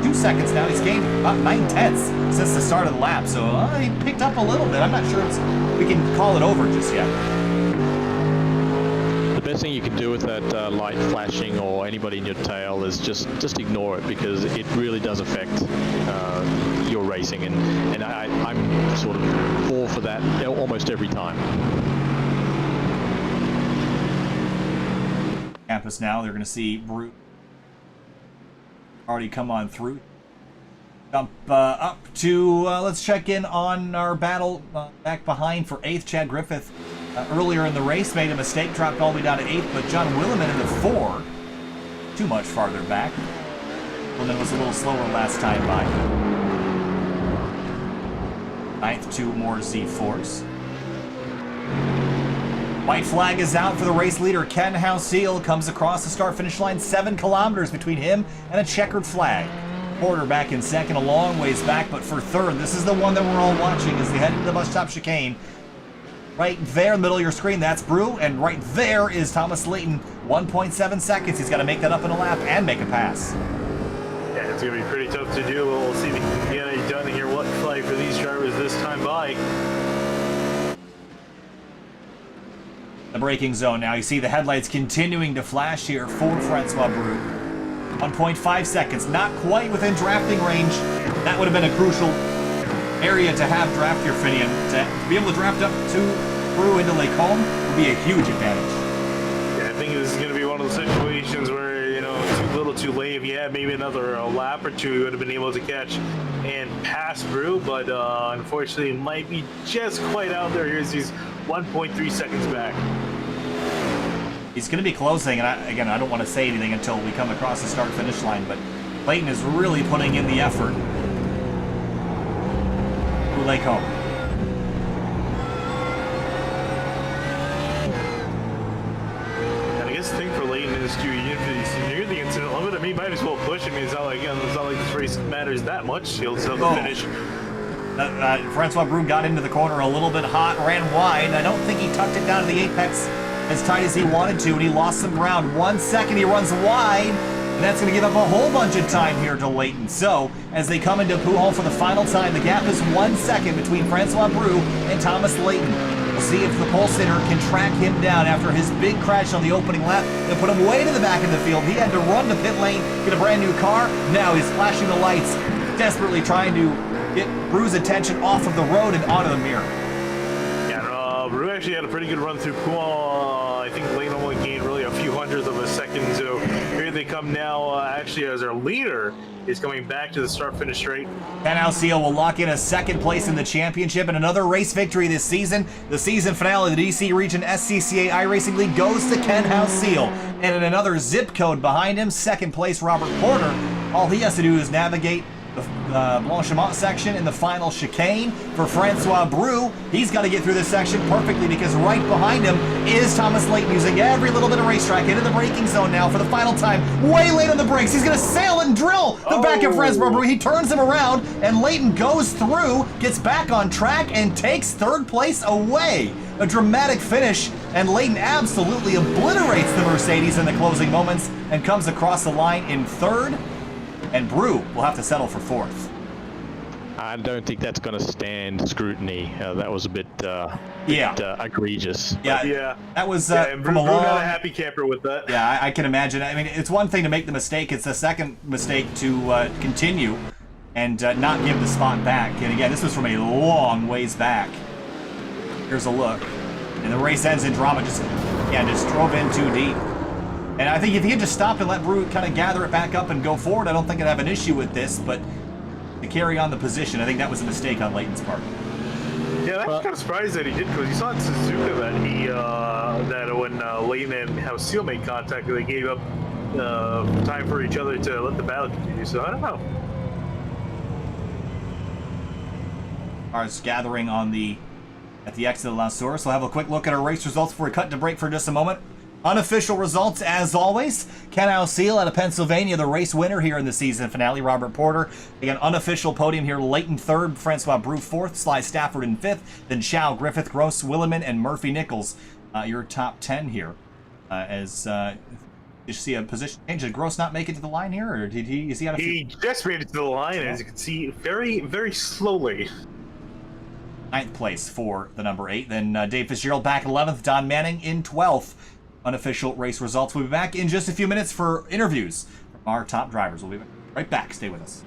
2 seconds now. He's gained about 9/10 since the start of the lap, so he picked up a little bit. I'm not sure we can call it over just yet. The best thing you can do with that light flashing or anybody in your tail is just ignore it, because it really does affect your racing, and I'm sort of all for that almost every time. Campus now, they're going to see Brute already come on through. Jump up to, let's check in on our battle back behind for 8th. Chad Griffith earlier in the race made a mistake, dropped all the way down to 8th, but John Willeman in the 4, too much farther back. Willeman was a little slower last time by. 9th, 2 more Z4s. White flag is out for the race leader. Ken Houseal comes across the start-finish line, 7 kilometers between him and a checkered flag. Porter back in second, a long ways back, but for third, this is the one that we're all watching as they head into the bus stop chicane. Right there in the middle of your screen, that's Brew, and right there is Thomas Leighton. 1.7 seconds. He's got to make that up in a lap and make a pass. Yeah, it's going to be pretty tough to do. We'll see if he can get it done here. What flag for these drivers this time by? The braking zone now. You see the headlights continuing to flash here for Francois Brew. 1.5 seconds, not quite within drafting range. That would have been a crucial area to have draft your Finian. To be able to draft up to Brew into Lake Holm would be a huge advantage. Yeah, I think this is going to be one of those situations where, you know, too little too late. If you had maybe another lap or two, you would have been able to catch and pass Brew, but unfortunately it might be just quite out there. Here's these 1.3 seconds back. He's going to be closing, and I don't want to say anything until we come across the start-finish line, but Leighton is really putting in the effort. Through Lake Holm. And I guess the thing for Leighton is to, near the incident limit, he might as well push him. It's not like this race matters that much. He'll still finish. Francois Brew got into the corner a little bit hot, ran wide. I don't think he tucked it down to the apex as tight as he wanted to, and he lost some ground. 1 second, he runs wide, and that's going to give up a whole bunch of time here to Leighton. So, as they come into Pujol for the final time, the gap is 1 second between Francois Brew and Thomas Leighton. We'll see if the pole sitter can track him down after his big crash on the opening lap and put him way to the back of the field. He had to run to pit lane, get a brand new car. Now he's flashing the lights, desperately trying to get Brew's attention off of the road and onto the mirror. Yeah, Brew actually had a pretty good run through Pujol. I think Leighton only gained really a few hundredths of a second. So here they come now, actually, as our leader is coming back to the start-finish straight. Ken Houseal will lock in a second place in the championship and another race victory this season. The season finale of the DC Region SCCA iRacing League goes to Ken Houseal. And in another zip code behind him, second place Robert Porter. All he has to do is navigate the Blanchimont section in the final chicane. For Francois Brew, he's got to get through this section perfectly because right behind him is Thomas Leighton using every little bit of racetrack into the braking zone now for the final time. Way late on the brakes. He's going to sail and drill the back of Francois Brew. He turns him around and Leighton goes through, gets back on track and takes third place away. A dramatic finish, and Leighton absolutely obliterates the Mercedes in the closing moments and comes across the line in third. And Brew will have to settle for fourth. I don't think that's going to stand scrutiny. That was a bit egregious. Yeah. That was and from Brew a long... not a happy camper with that. Yeah, I can imagine. I mean, it's one thing to make the mistake. It's the second mistake to continue and not give the spot back. And again, this was from a long ways back. Here's a look. And the race ends in drama. Just drove in too deep. And I think if he had just stopped and let Brew kind of gather it back up and go forward, I don't think I'd have an issue with this. But to carry on the position, I think that was a mistake on Leighton's part. Yeah, I'm kind of surprised that he did, because you saw in Suzuka that when Leighton and Houseal made contact, they gave up time for each other to let the battle continue. So I don't know. Cars gathering at the exit of La Source. We'll have a quick look at our race results before we cut to break for just a moment. Unofficial results, as always. Ken Alseal out of Pennsylvania, the race winner here in the season finale. Robert Porter. Again, unofficial podium here. Leighton third, Francois Brou fourth, Sly Stafford in fifth, then Chow, Griffith, Gross, Williman, and Murphy Nichols. Your top 10 here. Did you see a position change? Did Gross not make it to the line here, or is he out of? He just made it to the line, as you can see, very, very slowly. 9th place for the number 8. Then Dave Fitzgerald back in 11th. Don Manning in 12th. Unofficial race results. We'll be back in just a few minutes for interviews from our top drivers. We'll be right back. Stay with us.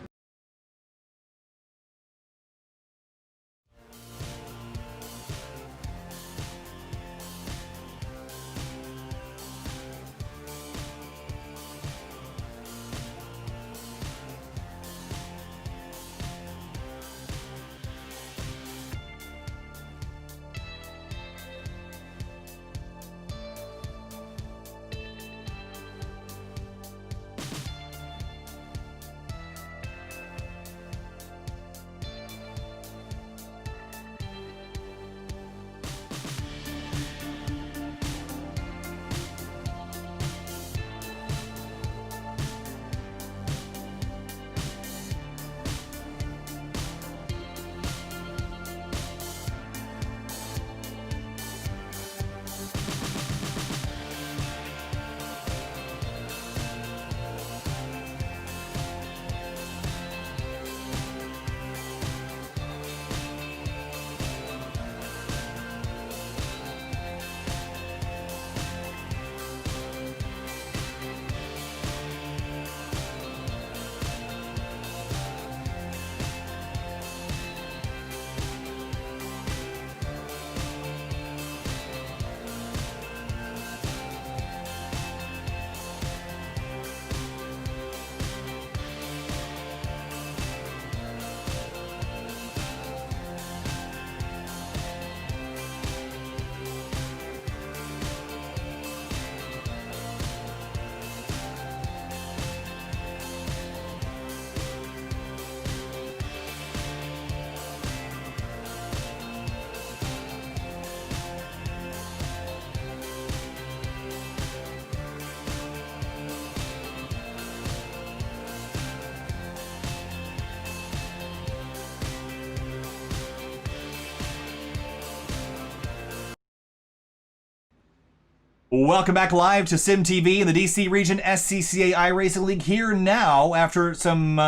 Welcome back live to Sim TV in the DC region SCCA iRacing League. Here now after some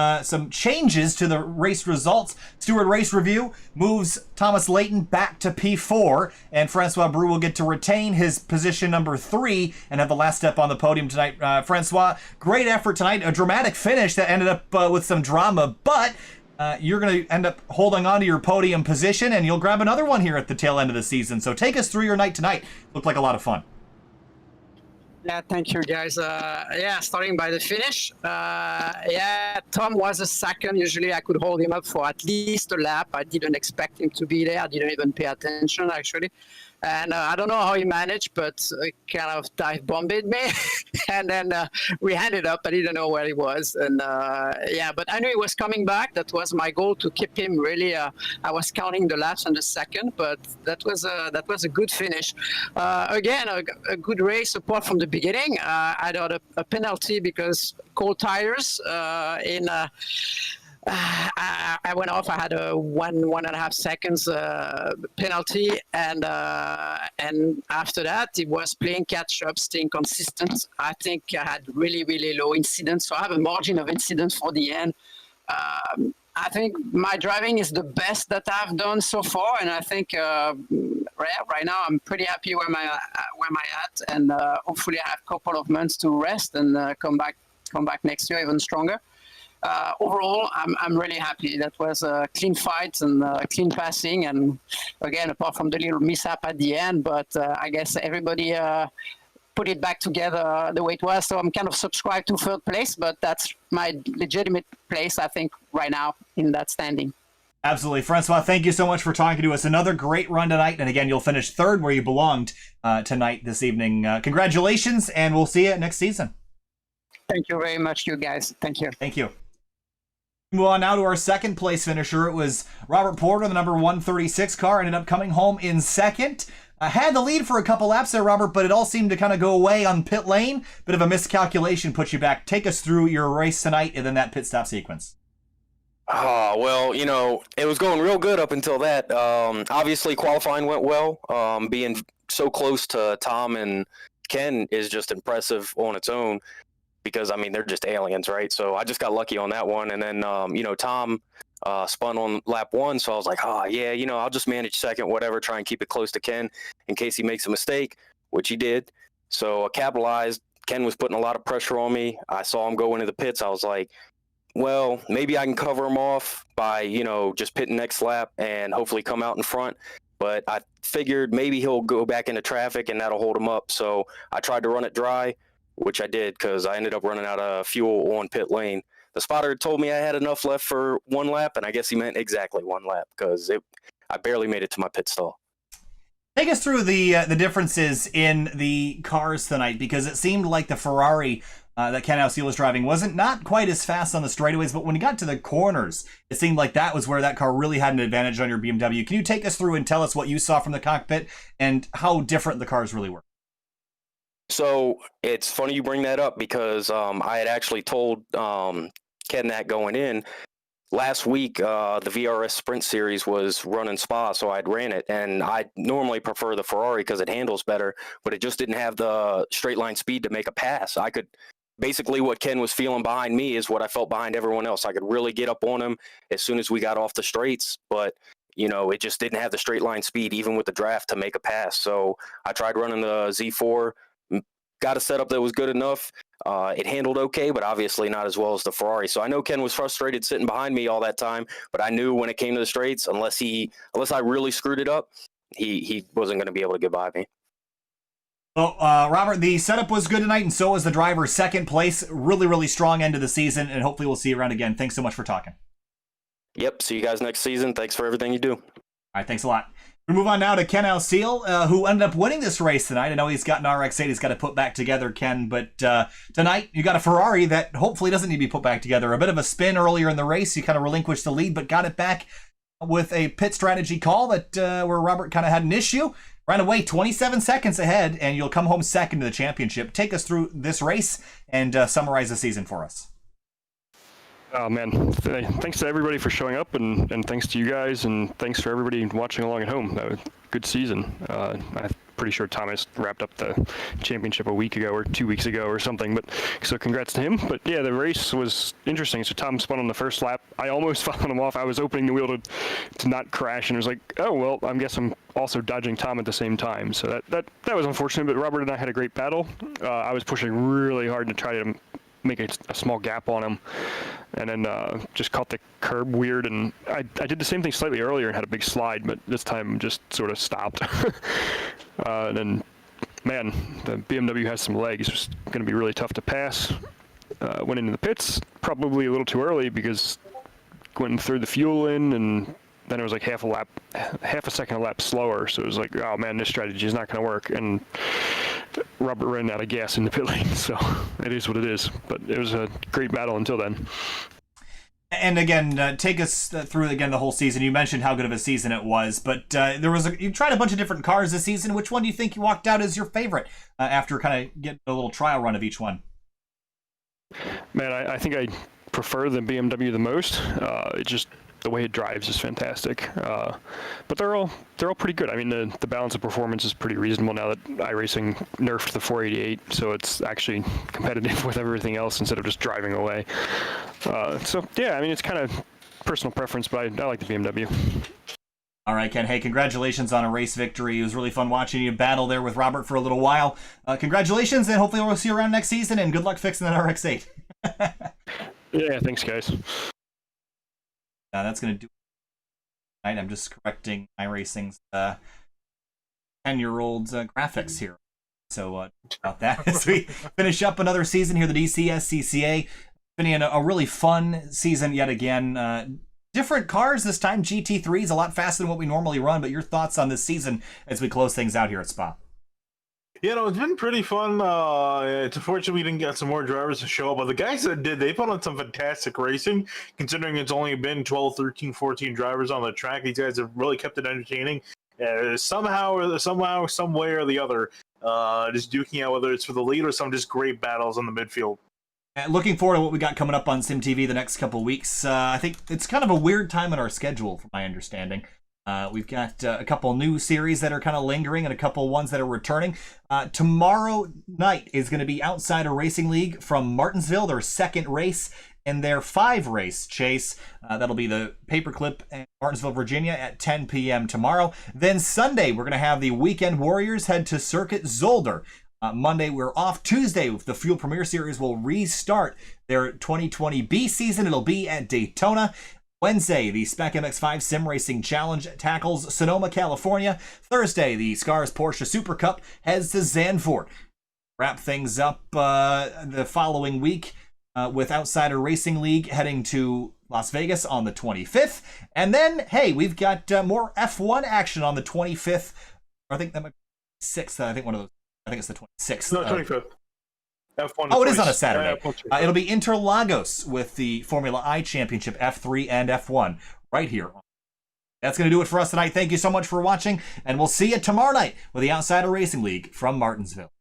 changes to the race results. Stewart Race Review moves Thomas Leighton back to P4, and Francois Brou will get to retain his position number 3 and have the last step on the podium tonight. Francois, great effort tonight, a dramatic finish that ended up with some drama, but you're going to end up holding on to your podium position, and you'll grab another one here at the tail end of the season. So take us through your night tonight. Looked like a lot of fun. Yeah, thank you, guys. Starting by the finish. Tom was a second. Usually I could hold him up for at least a lap. I didn't expect him to be there. I didn't even pay attention, actually. And I don't know how he managed, but kind of dive bombed me. And then we ended up. I didn't know where he was. And but I knew he was coming back. That was my goal, to keep him really. I was counting the laps on the second, but that was a good finish. Again, a good race apart from the beginning. I got a penalty because cold tires I went off. I had a 1.5 seconds penalty, and after that, it was playing catch up, staying consistent. I think I had really, really low incidents, so I have a margin of incidents for the end. I think my driving is the best that I've done so far, and I think right now I'm pretty happy where my at, and hopefully I have a couple of months to rest and come back next year even stronger. Overall, I'm really happy. That was a clean fight and clean passing, and again, apart from the little mishap at the end, but I guess everybody put it back together the way it was. So I'm kind of subscribed to third place, but that's my legitimate place, I think, right now in that standing. Absolutely. Francois, thank you so much for talking to us. Another great run tonight, and again, you'll finish third where you belonged tonight, this evening. Congratulations, and we'll see you next season. Thank you very much, you guys. Thank you. Thank you. Move on now to our second place finisher. It was Robert Porter, the number 136 car, ended up coming home in second. Had the lead for a couple laps there, Robert, but it all seemed to kind of go away on pit lane. Bit of a miscalculation put you back. Take us through your race tonight and then that pit stop sequence. Well, it was going real good up until that. Obviously, qualifying went well. Being so close to Tom and Ken is just impressive on its own because, they're just aliens, right? So I just got lucky on that one. And then, Tom spun on lap 1, so I was like, I'll just manage second, whatever, try and keep it close to Ken in case he makes a mistake, which he did. So I capitalized. Ken was putting a lot of pressure on me. I saw him go into the pits. I was like, well, maybe I can cover him off by, just pitting next lap and hopefully come out in front. But I figured maybe he'll go back into traffic and that'll hold him up. So I tried to run it dry, which I did because I ended up running out of fuel on pit lane. The spotter told me I had enough left for 1 lap, and I guess he meant exactly 1 lap because I barely made it to my pit stall. Take us through the differences in the cars tonight, because it seemed like the Ferrari that Ken Alcil was driving wasn't not quite as fast on the straightaways, but when he got to the corners, it seemed like that was where that car really had an advantage on your BMW. Can you take us through and tell us what you saw from the cockpit and how different the cars really were? So it's funny you bring that up because I had actually told Ken that going in. Last week, the VRS Sprint Series was running Spa, so I'd ran it, and I normally prefer the Ferrari because it handles better, but it just didn't have the straight line speed to make a pass. Basically what Ken was feeling behind me is what I felt behind everyone else. I could really get up on him as soon as we got off the straights, but it just didn't have the straight line speed, even with the draft, to make a pass. So I tried running the Z4, got a setup that was good enough. It handled okay, but obviously not as well as the Ferrari. So I know Ken was frustrated sitting behind me all that time, but I knew when it came to the straights, unless I really screwed it up, he wasn't going to be able to get by me. Well, Robert, the setup was good tonight, and so was the driver. Second place, really, really strong end of the season, and hopefully we'll see you around again. Thanks so much for talking. Yep, see you guys next season. Thanks for everything you do. All right, thanks a lot. We move on now to Ken Alcil, who ended up winning this race tonight. I know he's got an RX-8 he's got to put back together, Ken, but tonight you got a Ferrari that hopefully doesn't need to be put back together. A bit of a spin earlier in the race. You kind of relinquished the lead, but got it back with a pit strategy call that where Robert kind of had an issue. Ran away 27 seconds ahead, and you'll come home second to the championship. Take us through this race and summarize the season for us. Oh, man. Thanks to everybody for showing up, and thanks to you guys, and thanks for everybody watching along at home. That was a good season. I'm pretty sure Thomas wrapped up the championship a week ago or 2 weeks ago or something, but so congrats to him. But yeah, the race was interesting. So Tom spun on the first lap. I almost followed him off. I was opening the wheel to not crash, and it was like, oh, well, I guess I'm also dodging Tom at the same time. So that was unfortunate, but Robert and I had a great battle. I was pushing really hard to try to make a small gap on him, and then just caught the curb weird, and I did the same thing slightly earlier and had a big slide, but this time just sort of stopped. And then, man, the BMW has some legs. It's going to be really tough to pass. Went into the pits probably a little too early because went and threw the fuel in, and then it was like half a second a lap slower, so it was like, oh man, this strategy is not going to work, and Robert ran out of gas in the pit lane, so it is what it is. But it was a great battle until then. And again, take us through again the whole season. You mentioned how good of a season it was, but you tried a bunch of different cars this season. Which one do you think you walked out as your favorite after kind of getting a little trial run of each one? Man, I think I prefer the BMW the most. It's just the way it drives is fantastic. But they're all pretty good. I mean, the balance of performance is pretty reasonable now that iRacing nerfed the 488, so it's actually competitive with everything else instead of just driving away. So yeah, I mean, it's kind of personal preference, but I like the BMW. All right, Ken. Hey, congratulations on a race victory. It was really fun watching you battle there with Robert for a little while. Congratulations, and hopefully we'll see you around next season, and good luck fixing that RX-8. Yeah, thanks, guys. That's going to do it. Right, I'm just correcting iRacing's 10-year-old graphics here. So about that as we finish up another season here, the DC SCCA. Been a really fun season yet again. Different cars this time. GT3 is a lot faster than what we normally run, but your thoughts on this season as we close things out here at Spa? Yeah, no, it's been pretty fun. It's unfortunate we didn't get some more drivers to show up, but the guys that did, they put on some fantastic racing, considering it's only been 12, 13, 14 drivers on the track. These guys have really kept it entertaining. Somehow, some way or the other, just duking out, whether it's for the lead or some just great battles on the midfield. Looking forward to what we got coming up on SimTV the next couple of weeks. I think it's kind of a weird time in our schedule, from my understanding. We've got a couple new series that are kind of lingering and a couple ones that are returning. Tomorrow night is going to be Outsider Racing League from Martinsville, their second race in their 5-race chase. That'll be the Paperclip in Martinsville, Virginia at 10 p.m. tomorrow. Then Sunday, we're going to have the Weekend Warriors head to Circuit Zolder. Monday, we're off. Tuesday, the Fuel Premier Series will restart their 2020 B season. It'll be at Daytona. Wednesday, the Spec MX-5 Sim Racing Challenge tackles Sonoma, California. Thursday, the Scars Porsche Super Cup heads to Zandvoort. Wrap things up the following week with Outsider Racing League heading to Las Vegas on the 25th. And then, hey, we've got more F1 action on the 25th. I think that might be 6th. I think one of those. I think it's the 26th. No, 25th. F1 oh, it is on a Saturday. It'll be Interlagos with the Formula I Championship F3 and F1 right here. That's going to do it for us tonight. Thank you so much for watching, and we'll see you tomorrow night with the Outsider Racing League from Martinsville.